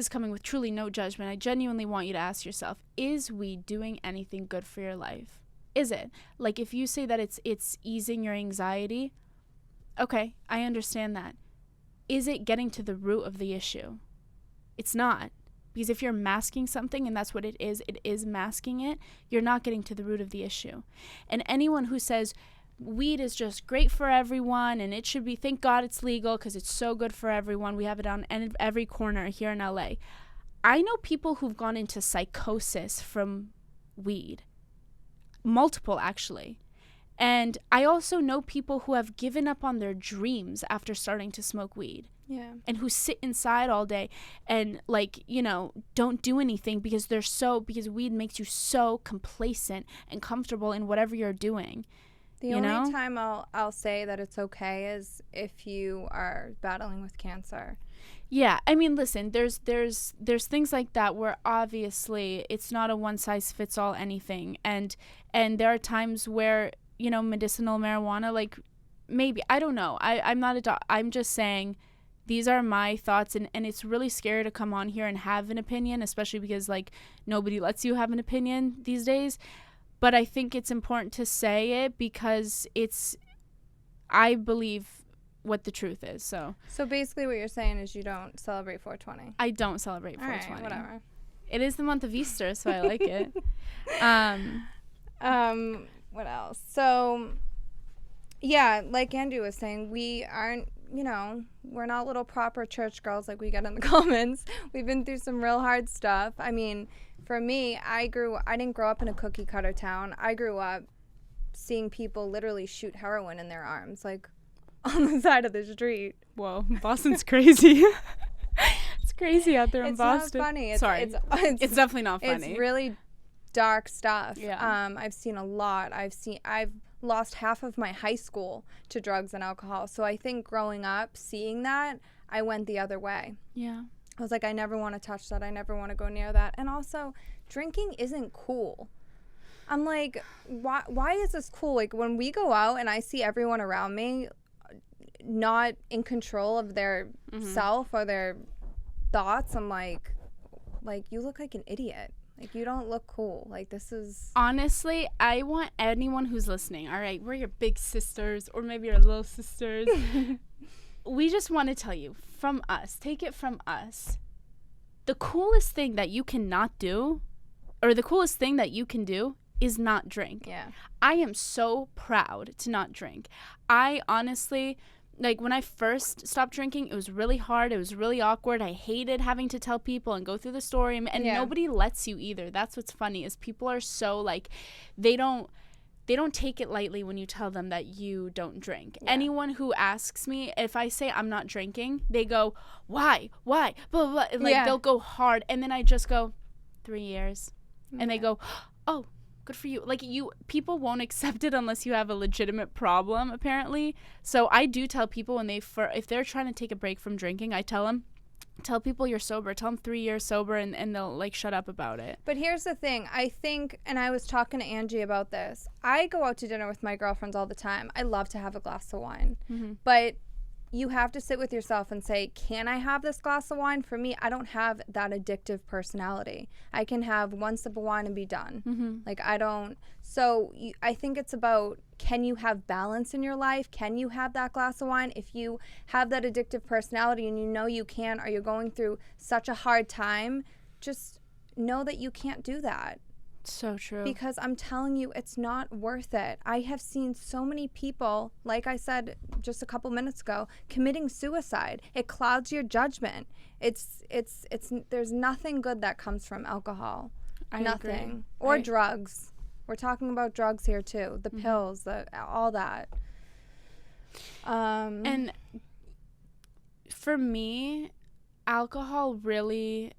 S1: coming with truly no judgment. I genuinely want you to ask yourself, is weed doing anything good for your life? Is it? Like, if you say that it's easing your anxiety, okay, I understand that. Is it getting to the root of the issue? It's not. Because if you're masking something, and that's what it is masking it, you're not getting to the root of the issue. And anyone who says weed is just great for everyone and it should be, thank God it's legal because it's so good for everyone. We have it on every corner here in LA. I know people who've gone into psychosis from weed. Multiple, actually. And I also know people who have given up on their dreams after starting to smoke weed.
S2: Yeah.
S1: And who sit inside all day and, like, you know, don't do anything because because weed makes you so complacent and comfortable in whatever you're doing.
S2: The only time I'll say that it's okay is if you are battling with cancer.
S1: Yeah, I mean, listen, there's things like that where obviously it's not a one size fits all anything, and there are times where, you know, medicinal marijuana, like, maybe, I don't know, I'm not I'm just saying these are my thoughts, and it's really scary to come on here and have an opinion, especially because, like, nobody lets you have an opinion these days. But I think it's important to say it because I believe what the truth is. So
S2: basically what you're saying is you don't celebrate 420.
S1: I don't celebrate 420.
S2: All right, whatever.
S1: It is the month of Easter, so I like it.
S2: What else? So, yeah, like Andrew was saying, we aren't, you know, we're not little proper church girls like we get in the comments. We've been through some real hard stuff. I mean, for me, I didn't grow up in a cookie cutter town. I grew up seeing people literally shoot heroin in their arms, like, on the side of the street.
S1: Whoa, Boston's crazy. It's crazy out there in Boston.
S2: It's not funny.
S1: It's definitely not funny.
S2: It's really dark stuff.
S1: Yeah.
S2: I've seen a lot. I've lost half of my high school to drugs and alcohol. So I think growing up, seeing that, I went the other way.
S1: Yeah.
S2: I was like, I never want to touch that. I never want to go near that. And also, drinking isn't cool. I'm like, why is this cool? Like, when we go out and I see everyone around me not in control of their self or their thoughts, I'm like, you look like an idiot. Like, you don't look cool. Like, this is...
S1: Honestly, I want anyone who's listening, all right, we're your big sisters or maybe your little sisters. We just want to tell you, from us, take it from us, the coolest thing that you cannot do, or the coolest thing that you can do, is not drink.
S2: Yeah.
S1: I am so proud to not drink. I honestly... Like, when I first stopped drinking, it was really hard. It was really awkward. I hated having to tell people and go through the story. And nobody lets you either. That's what's funny, is people are so, like, they don't take it lightly when you tell them that you don't drink. Yeah. Anyone who asks me, if I say I'm not drinking, they go, why? Blah, blah, blah. Like, they'll go hard. And then I just go, 3 years. Yeah. And they go, oh, good for you. Like, people won't accept it unless you have a legitimate problem, apparently. So I do tell people when if they're trying to take a break from drinking, I tell people you're sober. Tell them 3 years sober, and they'll, like, shut up about it.
S2: But here's the thing. I think, and I was talking to Angie about this, I go out to dinner with my girlfriends all the time. I love to have a glass of wine. Mm-hmm. But you have to sit with yourself and say, can I have this glass of wine? For me, I don't have that addictive personality. I can have one sip of wine and be done. Mm-hmm. Like, I don't. So I think it's about, can you have balance in your life? Can you have that glass of wine? If you have that addictive personality and you know you can, or you're going through such a hard time, just know that you can't do that.
S1: So true. Because
S2: I'm telling you, it's not worth it. I have seen so many people, like I said just a couple minutes ago, committing suicide. It clouds your judgment. It's there's nothing good that comes from alcohol. Nothing. Agree. Or drugs. We're talking about drugs here too. The pills, all that.
S1: And for me, alcohol really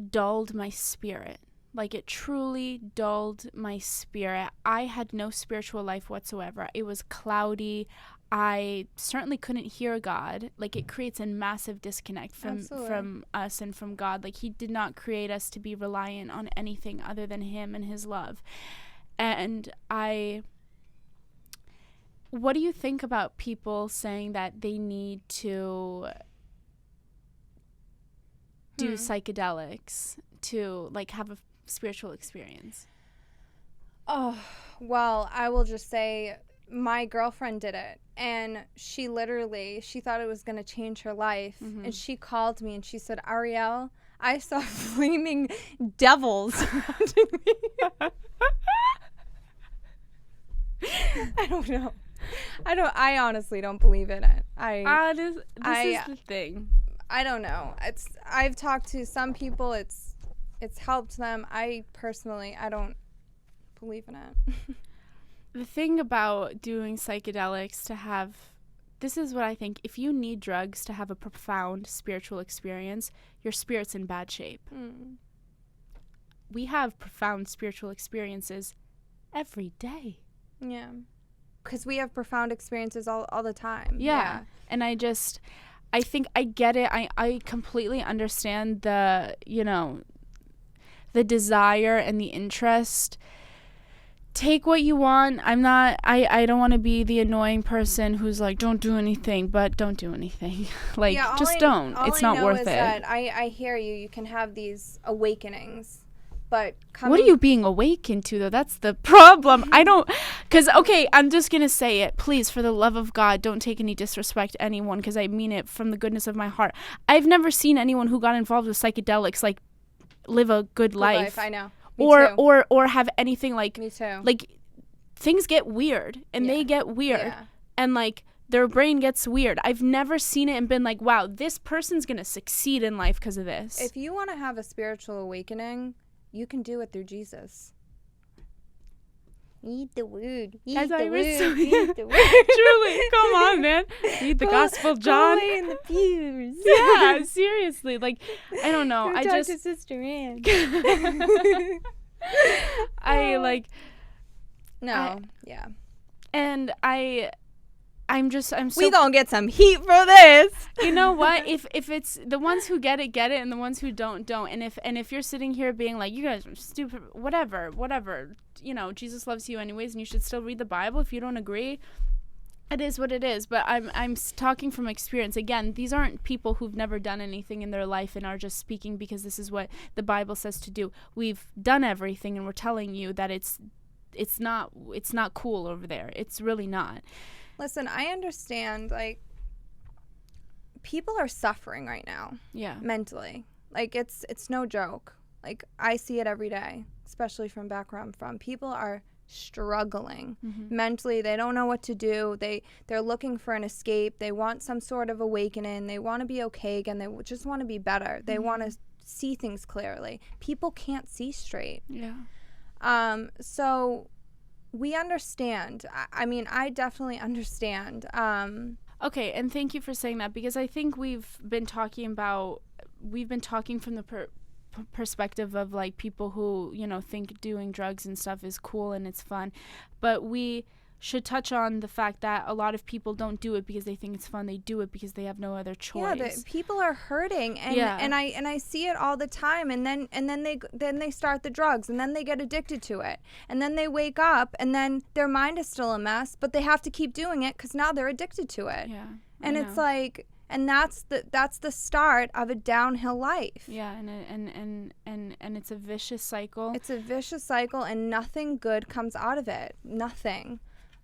S1: dulled my spirit. Like, it truly dulled my spirit. I had no spiritual life whatsoever. It was cloudy. I certainly couldn't hear God. Like, it creates a massive disconnect from us and from God. Like, he did not create us to be reliant on anything other than him and his love. And what do you think about people saying that they need to do psychedelics to, like, have a spiritual experience?
S2: Oh, well, I will just say my girlfriend did it, and she thought it was going to change her life, and she called me and she said, Ariel, I saw flaming devils surrounding me. I don't know. I honestly don't believe in it.
S1: This is the thing.
S2: I don't know. I've talked to some people, it's helped them. I personally, I don't believe in it.
S1: The thing about doing psychedelics this is what I think. If you need drugs to have a profound spiritual experience, your spirit's in bad shape. We have profound spiritual experiences every day.
S2: Yeah. because we have profound experiences all the time.
S1: Yeah. And I think I get it. I completely understand the, the desire and the interest. Take what you want. I don't want to be the annoying person who's like, don't do anything, but don't do anything. Like, just don't. It's not worth it.
S2: That I hear you. You can have these awakenings, but
S1: what are you being awakened to, though? That's the problem. I don't, because, okay, I'm just going to say it. Please, for the love of God, don't take any disrespect to anyone, because I mean it from the goodness of my heart. I've never seen anyone who got involved with psychedelics, like, live a good life.
S2: I know.
S1: Or have anything like.
S2: Me too.
S1: Like, things get weird, and they get weird, and like their brain gets weird. I've never seen it and been like, wow, this person's gonna succeed in life because of this.
S2: If you want to have a spiritual awakening, you can do it through Jesus. Eat the word. Eat the word. Eat the word.
S1: Truly, come on, man. Read the Gospel, John.
S2: Go away in the pews.
S1: Yeah, seriously. Like, I don't know.
S2: Go talk to Sister Ann.
S1: And I'm so.
S2: We gonna get some heat for this.
S1: You know what? If it's the ones who get it, and the ones who don't. And if you're sitting here being like, you guys are stupid, whatever. Jesus loves you anyways, and you should still read the Bible. If you don't agree, it is what it is. But I'm talking from experience. Again, these aren't people who've never done anything in their life and are just speaking because this is what the Bible says to do. We've done everything, and we're telling you that it's not cool over there. It's really not.
S2: Listen, I understand, like, people are suffering right now. Yeah. Mentally. Like, it's no joke. Like, I see it every day, especially from back where I'm from. People are struggling mentally. They don't know what to do. They're looking for an escape. They want some sort of awakening. They want to be okay again. They just want to be better. They want to see things clearly. People can't see straight. Yeah. So we understand. I mean, I definitely understand.
S1: Okay, and thank you for saying that, because I think we've been talking from the perspective of like people who, think doing drugs and stuff is cool and it's fun, but we should touch on the fact that a lot of people don't do it because they think it's fun. They do it because they have no other choice.
S2: Yeah, people are hurting, and I see it all the time. And then they start the drugs, and then they get addicted to it, and then they wake up, and then their mind is still a mess, but they have to keep doing it because now they're addicted to it. Yeah, and it's like, and that's the start of a downhill life. Yeah,
S1: and it's a vicious cycle.
S2: It's a vicious cycle, and nothing good comes out of it. Nothing.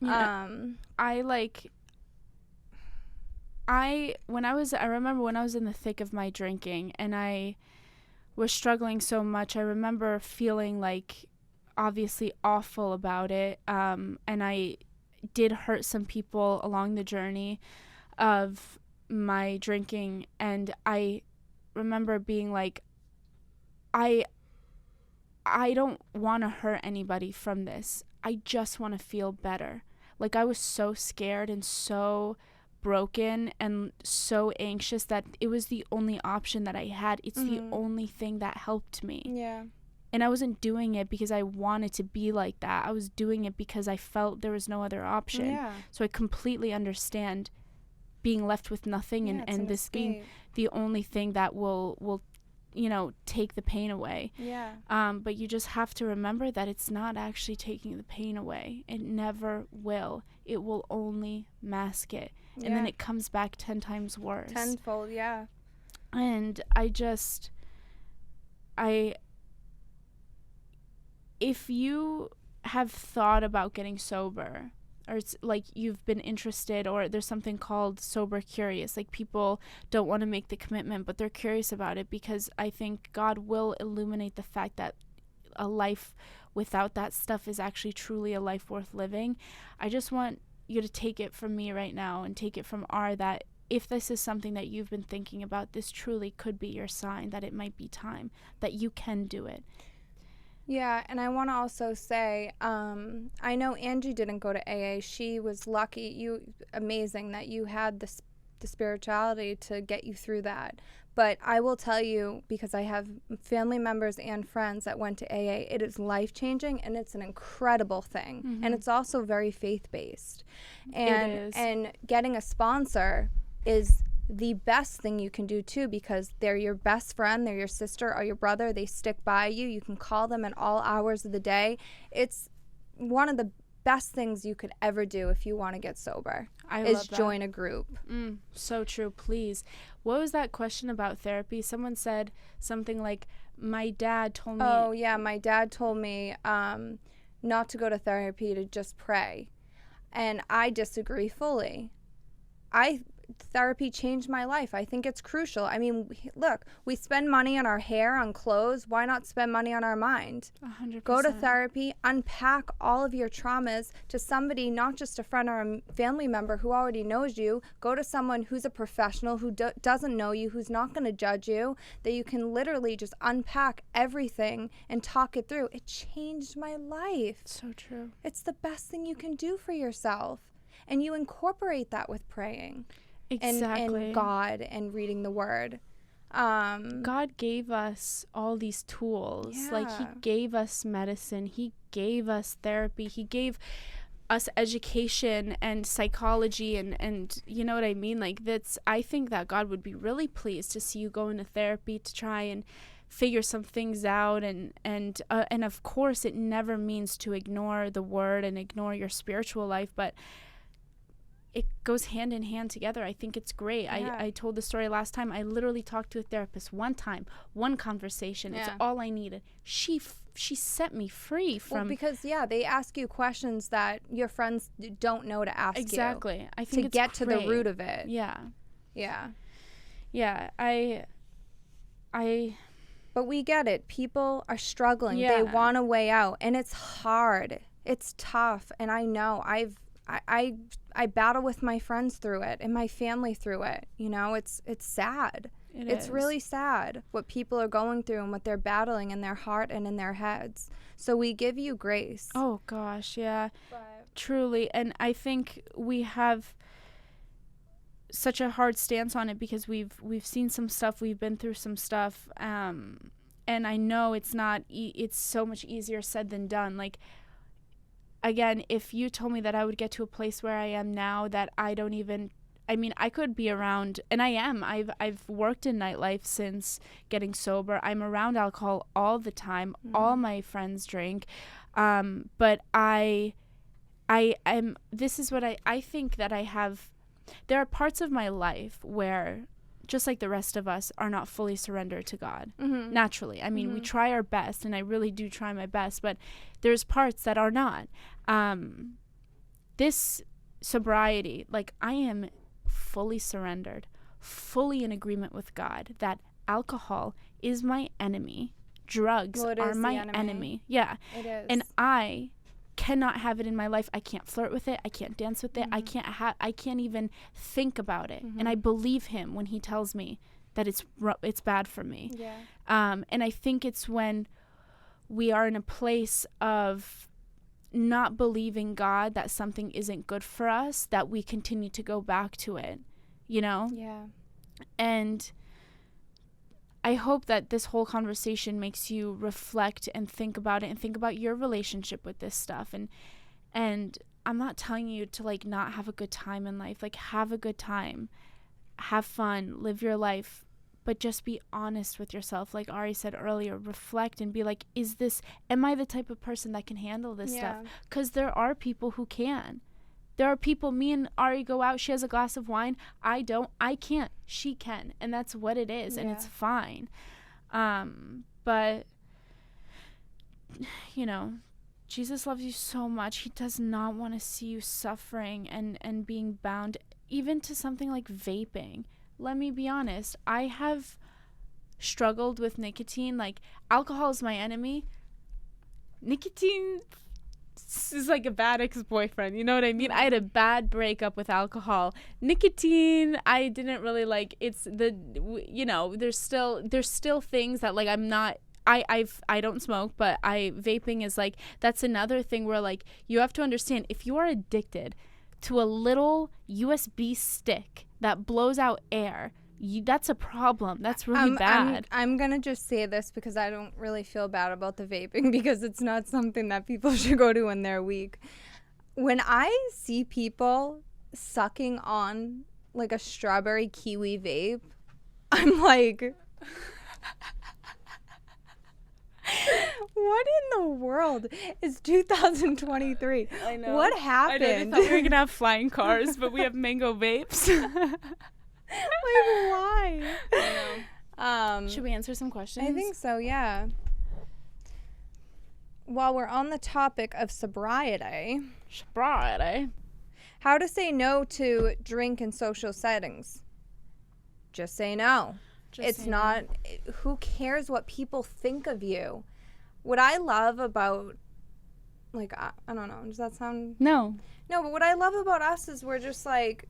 S1: I remember when I was in the thick of my drinking and I was struggling so much, I remember feeling like obviously awful about it, and I did hurt some people along the journey of my drinking, and I remember being like, I don't want to hurt anybody from this. I just want to feel better. Like, I was so scared and so broken and so anxious that it was the only option that I had. It's the only thing that helped me. Yeah. And I wasn't doing it because I wanted to be like that. I was doing it because I felt there was no other option. Yeah. So I completely understand being left with nothing, and this being the only thing that will take the pain away. Yeah. But you just have to remember that it's not actually taking the pain away. It never will. It will only mask it. Yeah. And then it comes back 10 times worse.
S2: Tenfold, yeah.
S1: And if you have thought about getting sober, or it's like you've been interested, or there's something called sober curious, like people don't want to make the commitment but they're curious about it, because I think God will illuminate the fact that a life without that stuff is actually truly a life worth living. I just want you to take it from me right now, and take it from that if this is something that you've been thinking about, this truly could be your sign that it might be time, that you can do it.
S2: Yeah, and I want to also say, I know Angie didn't go to AA. She was lucky. Amazing that you had the spirituality to get you through that. But I will tell you, because I have family members and friends that went to AA, it is life-changing, and it's an incredible thing. And it's also very faith-based. And,
S1: It is.
S2: and getting a sponsor is the best thing you can do, too, because they're your best friend, they're your sister or your brother. They stick by you. You can call them at all hours of the day. It's one of the best things you could ever do if you want to get sober is join a group.
S1: So true. Please. What was that question about therapy? Someone said something like, my dad told me.
S2: Oh, yeah. My dad told me not to go to therapy, to just pray. And I disagree fully. Therapy changed my life. I think it's crucial. I mean, look, we spend money on our hair, on clothes. Why not spend money on our mind?
S1: 100%.
S2: Go to therapy, unpack all of your traumas to somebody, not just a friend or a family member who already knows you. Go to someone who's a professional, who doesn't know you, who's not going to judge you, that you can literally just unpack everything and talk it through. It changed my life.
S1: So true.
S2: It's the best thing you can do for yourself. And you incorporate that with praying.
S1: Exactly.
S2: And God and reading the word.
S1: God gave us all these tools.
S2: Yeah.
S1: Like, he gave us medicine. He gave us therapy. He gave us education and psychology and you know what I mean? Like, I think that God would be really pleased to see you go into therapy to try and figure some things out, and of course it never means to ignore the word and ignore your spiritual life, but it goes hand in hand together. I think it's great.
S2: Yeah.
S1: I told the story last time. I literally talked to a therapist one time, one conversation.
S2: Yeah.
S1: It's all I needed. She set me free from...
S2: Well, because, they ask you questions that your friends don't know to ask
S1: Exactly.
S2: you.
S1: I think
S2: to
S1: it's
S2: get to the
S1: great.
S2: root of it.
S1: Yeah.
S2: Yeah.
S1: Yeah.
S2: But we get it. People are struggling.
S1: Yeah.
S2: They want a way out. And it's hard. It's tough. And I know. I battle with my friends through it and my family through it. You know, it's sad. It's really sad what people are going through and what they're battling in their heart and in their heads. So we give you grace.
S1: Oh, gosh, yeah.
S2: But
S1: truly. And I think we have such a hard stance on it because we've seen some stuff. We've been through some stuff. And I know it's not, it's so much easier said than done. Like, again, if you told me that I would get to a place where I am now that I don't even, I mean, I could be around, and I am. I've worked in nightlife since getting sober. I'm around alcohol all the time. All my friends drink. But I'm, this is what I think that I have, there are parts of my life where, just like the rest of us, are not fully surrendered to God. Naturally. I mean, we try our best, and I really do try my best, but there's parts that are not. This sobriety, like, I am fully surrendered, fully in agreement with God that alcohol is my enemy. Drugs are my enemy. Yeah.
S2: it is.
S1: And I cannot have it in my life. I can't flirt with it. I can't dance with it. I can't even think about it. And I believe him when he tells me that it's bad for me.
S2: Yeah.
S1: And I think it's when we are in a place of not believing God that something isn't good for us that we continue to go back to it, you know?
S2: Yeah.
S1: And I hope that this whole conversation makes you reflect and think about it and think about your relationship with this stuff. And I'm not telling you to, like, not have a good time in life. Like, have a good time. Have fun. Live your life. But just be honest with yourself. Like Ari said earlier, reflect and be like, am I the type of person that can handle this stuff? Because there are people who can. There are people, me and Ari go out, she has a glass of wine. I don't. I can't. She can. And that's what it is. And it's fine. But, you know, Jesus loves you so much. He does not want to see you suffering and being bound, even to something like vaping. Let me be honest. I have struggled with nicotine. Like, alcohol is my enemy. Nicotine is like a bad ex-boyfriend. You know what I mean? I had a bad breakup with alcohol. Nicotine, I didn't really like. It's there's still things that, like, I'm not. I don't smoke, but vaping is like, that's another thing where, like, you have to understand, if you are addicted to a little USB stick that blows out air, that's a problem. That's really bad.
S2: I'm going to just say this because I don't really feel bad about the vaping because it's not something that people should go to when they're weak. When I see people sucking on like a strawberry kiwi vape, I'm like, what in the world is 2023?
S1: I know.
S2: What happened?
S1: I know, they thought we were going to have flying cars, but we have mango vapes.
S2: Like, why?
S1: I know. Should we answer some questions?
S2: I think so, yeah. While we're on the topic of sobriety, how to say no to drink in social settings. Just say no. It's not, who cares what people think of you? What I love about, like, I don't know, does that sound?
S1: No.
S2: No, but what I love about us is we're just like,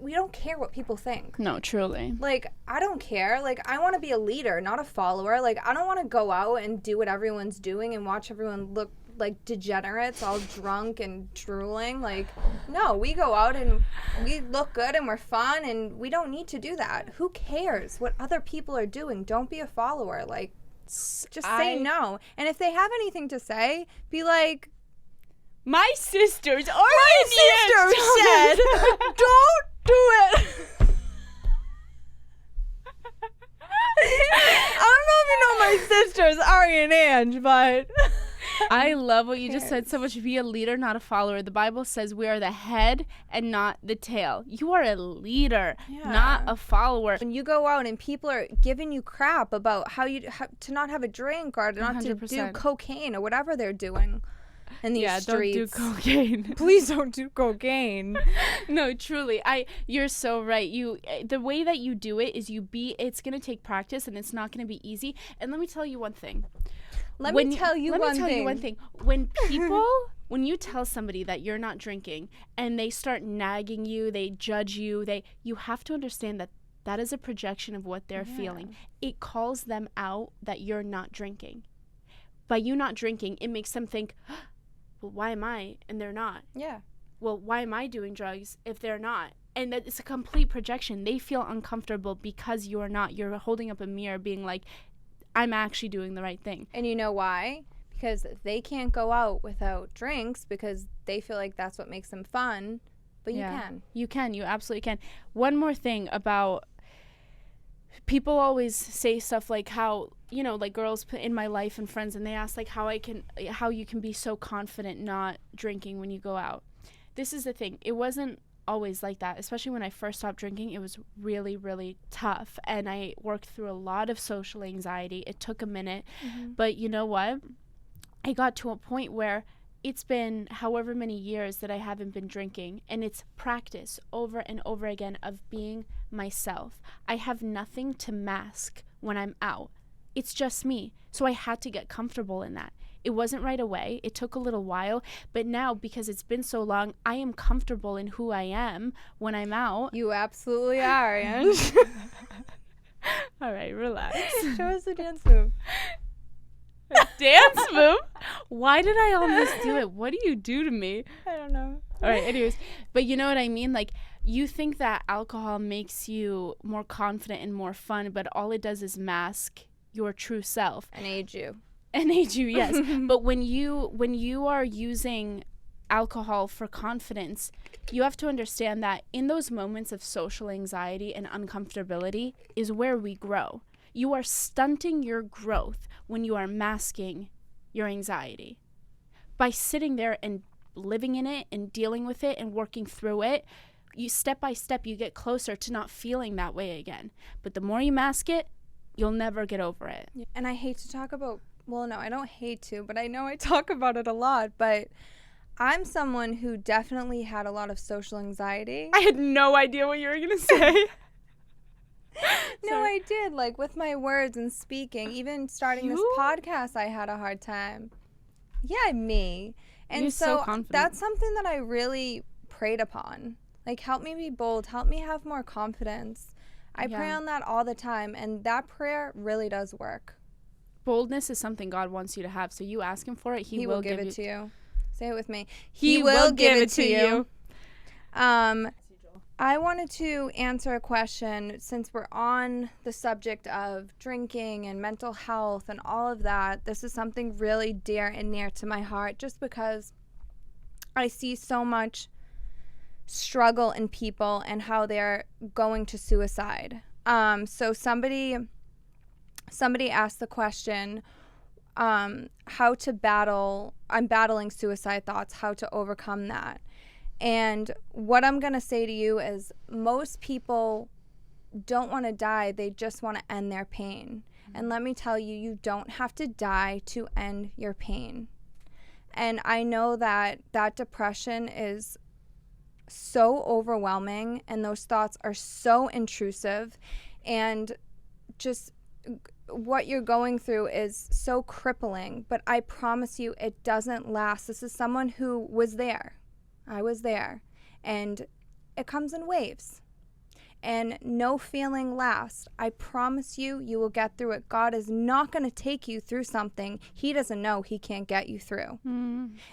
S2: we don't care what people think.
S1: No, truly.
S2: Like, I don't care. Like, I want to be a leader, not a follower. Like, I don't want to go out and do what everyone's doing and watch everyone look like degenerates, all drunk and drooling. Like, no, we go out and we look good and we're fun and we don't need to do that. Who cares what other people are doing? Don't be a follower. Like, just say no. And if they have anything to say, be like,
S1: my sisters said,
S2: don't do it. I don't know if you know my sisters, Ari and Ange, but
S1: I love what you just said so much. Be a leader, not a follower. The Bible says we are the head and not the tail. You are a leader, not a follower.
S2: When you go out and people are giving you crap about how to not have a drink or not 100%. To do cocaine or whatever they're doing in these streets.
S1: Don't do cocaine.
S2: Please don't do cocaine.
S1: No, truly. You're so right. The way that you do it is it's going to take practice and it's not going to be easy. And let me tell you one thing. Let me tell you one thing. When people, when you tell somebody that you're not drinking and they start nagging you, they judge you, you have to understand that that is a projection of what they're feeling. It calls them out that you're not drinking. By you not drinking, it makes them think, well, why am I? And they're not.
S2: Yeah.
S1: Well, why am I doing drugs if they're not? And that it's a complete projection. They feel uncomfortable because you're not. You're holding up a mirror being like, I'm actually doing the right thing.
S2: And you know why? Because they can't go out without drinks because they feel like that's what makes them fun. But you can.
S1: You can. You absolutely can. One more thing about people always say stuff like how, like girls in my life and friends, and they ask like how you can be so confident not drinking when you go out. This is the thing. It wasn't always like that, especially when I first stopped drinking. It was really, really tough, and I worked through a lot of social anxiety. It took a minute, but you know what? I got to a point where it's been however many years that I haven't been drinking, and it's practice over and over again of being myself. I have nothing to mask when I'm out. It's just me. So I had to get comfortable in that. It wasn't right away. It took a little while. But now, because it's been so long, I am comfortable in who I am when I'm out.
S2: You absolutely are, Ange.
S1: All right, relax.
S2: Show us a dance move.
S1: A dance move? Why did I almost do it? What do you do to me?
S2: I don't know.
S1: All right, anyways. But you know what I mean? Like, you think that alcohol makes you more confident and more fun, but all it does is mask your true self.
S2: And age you.
S1: And age you, yes. But when you are using alcohol for confidence, you have to understand that in those moments of social anxiety and uncomfortability is where we grow. You are stunting your growth when you are masking your anxiety. By sitting there and living in it and dealing with it and working through it, you step by step you get closer to not feeling that way again. But the more you mask it, you'll never get over it.
S2: And I hate to talk about, well, no, I don't hate to, but I know I talk about it a lot, but I'm someone who definitely had a lot of social anxiety.
S1: I had no idea what you were going to say.
S2: No, I did. Like, with my words and speaking, even starting this podcast, I had a hard time. Yeah, me. And
S1: You're so confident.
S2: That's something that I really prayed upon. Like, help me be bold. Help me have more confidence. I pray on that all the time, and that prayer really does work.
S1: Boldness is something God wants you to have, so you ask him for it, he will give it to you.
S2: Say it with me.
S1: He will give it to you.
S2: I wanted to answer a question since we're on the subject of drinking and mental health and all of that. This is something really dear and near to my heart just because I see so much struggle in people and how they're going to suicide. So somebody asked the question, how to battle, I'm battling suicide thoughts, how to overcome that. And what I'm going to say to you is most people don't want to die. They just want to end their pain. And let me tell you, you don't have to die to end your pain. And I know that depression is so overwhelming and those thoughts are so intrusive, and just what you're going through is so crippling. But I promise you, it doesn't last. This is someone who was there. I was there, and it comes in waves, and no feeling lasts. I promise you, you will get through it. God is not going to take you through something He doesn't know He can't get you through.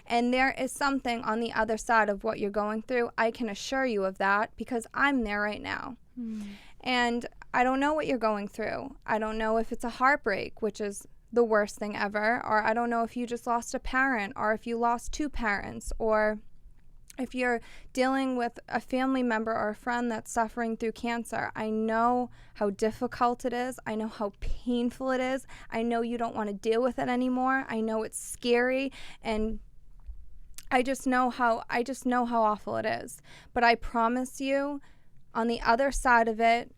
S2: And there is something on the other side of what you're going through. I can assure you of that because I'm there right now. And I don't know what you're going through. I don't know if it's a heartbreak, which is the worst thing ever, or I don't know if you just lost a parent, or if you lost two parents, or if you're dealing with a family member or a friend that's suffering through cancer. I know how difficult it is. I know how painful it is. I know you don't want to deal with it anymore. I know it's scary, and I just know how awful it is. But I promise you, on the other side of it,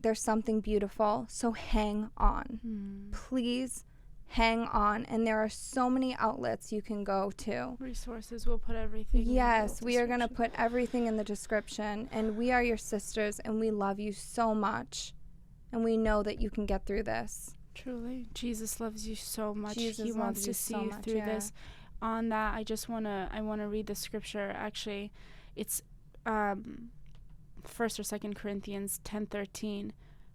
S2: there's something beautiful. So hang on. Please hang on. And there are so many outlets you can go to.
S1: Resources, we'll put everything.
S2: Yes, we are going to put everything in the description. And we are your sisters, and we love you so much. And we know that you can get through this.
S1: Truly. Jesus loves you so much.
S2: Jesus
S1: He wants
S2: loves
S1: to
S2: you
S1: see
S2: so
S1: you
S2: much,
S1: through
S2: yeah.
S1: this. On that, I want to read the scripture. Actually, it's 1 or 2 Corinthians 10:13.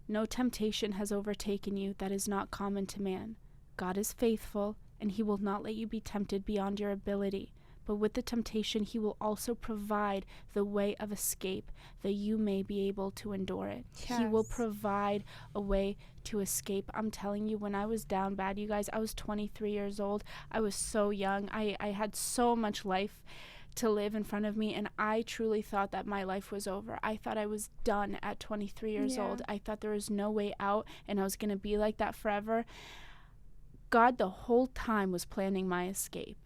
S1: No temptation has overtaken you that is not common to man. God is faithful, and He will not let you be tempted beyond your ability. But with the temptation, He will also provide the way of escape that you may be able to endure it.
S2: Yes.
S1: He will provide a way to escape. I'm telling you, when I was down bad, you guys, I was 23 years old. I was so young. I had so much life to live in front of me, and I truly thought that my life was over. I thought I was done at 23 years old. I thought there was no way out, and I was going to be like that forever. God the whole time was planning my escape.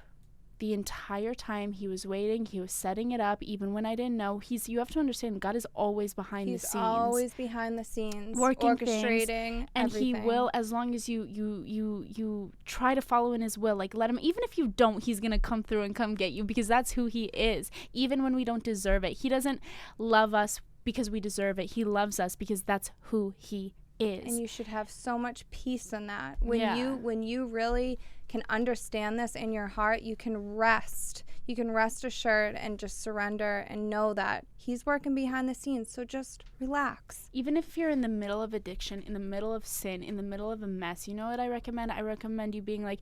S1: The entire time He was waiting, He was setting it up, even when I didn't know. You have to understand, God is always behind the scenes.
S2: He's always behind the scenes,
S1: working
S2: orchestrating
S1: things, and
S2: everything.
S1: He will, as long as you try to follow in His will. Like, let Him, even if you don't, He's gonna come through and come get you, because that's who He is. Even when we don't deserve it, He doesn't love us because we deserve it. He loves us because that's who He is.
S2: And you should have so much peace in that. When you really can understand this in your heart, you can rest. You can rest assured and just surrender and know that He's working behind the scenes. So just relax.
S1: Even if you're in the middle of addiction, in the middle of sin, in the middle of a mess, you know what I recommend? I recommend you being like,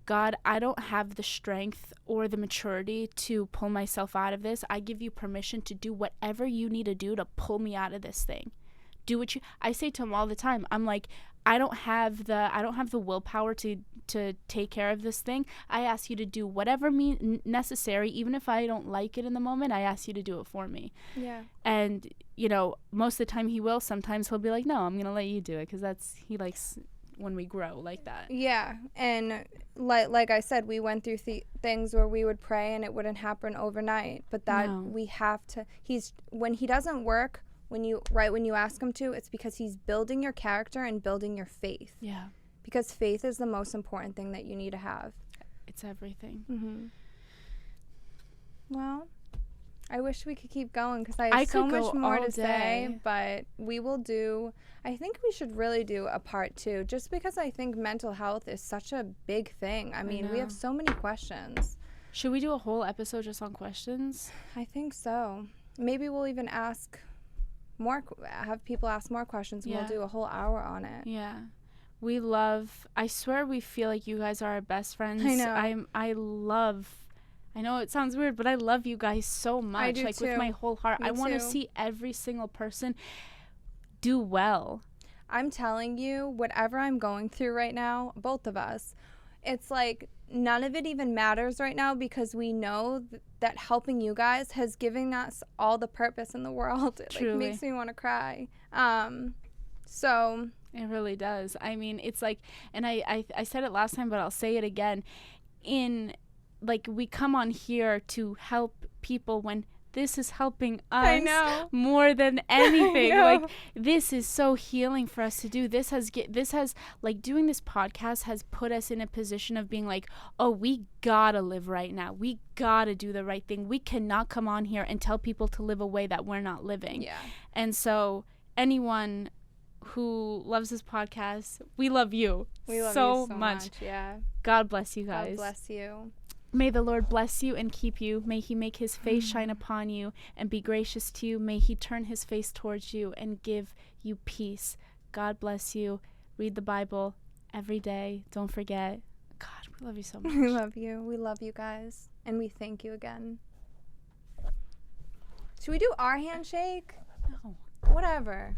S1: God, I don't have the strength or the maturity to pull myself out of this. I give you permission to do whatever you need to do to pull me out of this thing. Do what I say to Him all the time. I'm like, I don't have the willpower to take care of this thing. I ask you to do whatever necessary, even if I don't like it in the moment. I ask you to do it for me.
S2: Yeah.
S1: And most of the time He will. Sometimes He'll be like, no, I'm gonna let you do it, because He likes when we grow like that.
S2: Yeah. And like I said, we went through things where we would pray and it wouldn't happen overnight. But we have to. When He doesn't work. When you ask Him to, it's because He's building your character and building your faith. Yeah. Because faith is the most important thing that you need to have.
S1: It's everything.
S2: Mm-hmm. Well, I wish we could keep going because I have so much more to say, but I think we should really do a part 2, just because I think mental health is such a big thing. I mean, we have so many questions.
S1: Should we do a whole episode just on questions?
S2: I think so. Maybe we'll even have people ask more questions, and we'll do a whole hour on it.
S1: Yeah. I swear we feel like you guys are our best friends.
S2: I know.
S1: I I know it sounds weird, but I love you guys so much.
S2: I do
S1: like
S2: too.
S1: with my whole heart.
S2: Me
S1: I want to
S2: too.
S1: see every single person do well.
S2: I'm telling you, whatever I'm going through right now, both of us, it's like none of it even matters right now because we know that helping you guys has given us all the purpose in the world. It
S1: Truly.
S2: like makes me want to cry. So
S1: It really does. I mean, it's like, and I said it last time, but I'll say it again. We come on here to help people when this is helping us more than anything. Like, this is so healing for us to do. This has like, doing this podcast has put us in a position of being like, oh, we gotta live right now. We gotta do the right thing. We cannot come on here and tell people to live a way that we're not living.
S2: Yeah.
S1: And so anyone who loves this podcast, we love you.
S2: We love
S1: so
S2: you so much. Yeah.
S1: God bless you guys.
S2: God bless you.
S1: May the Lord bless you and keep you. May he make his face shine upon you and be gracious to you. May he turn his face towards you and give you peace. God bless you. Read the Bible every day. Don't forget. God, we love you so much.
S2: We love you. We love you guys. And we thank you again. Should we do our handshake?
S1: No.
S2: Whatever.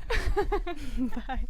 S1: Bye.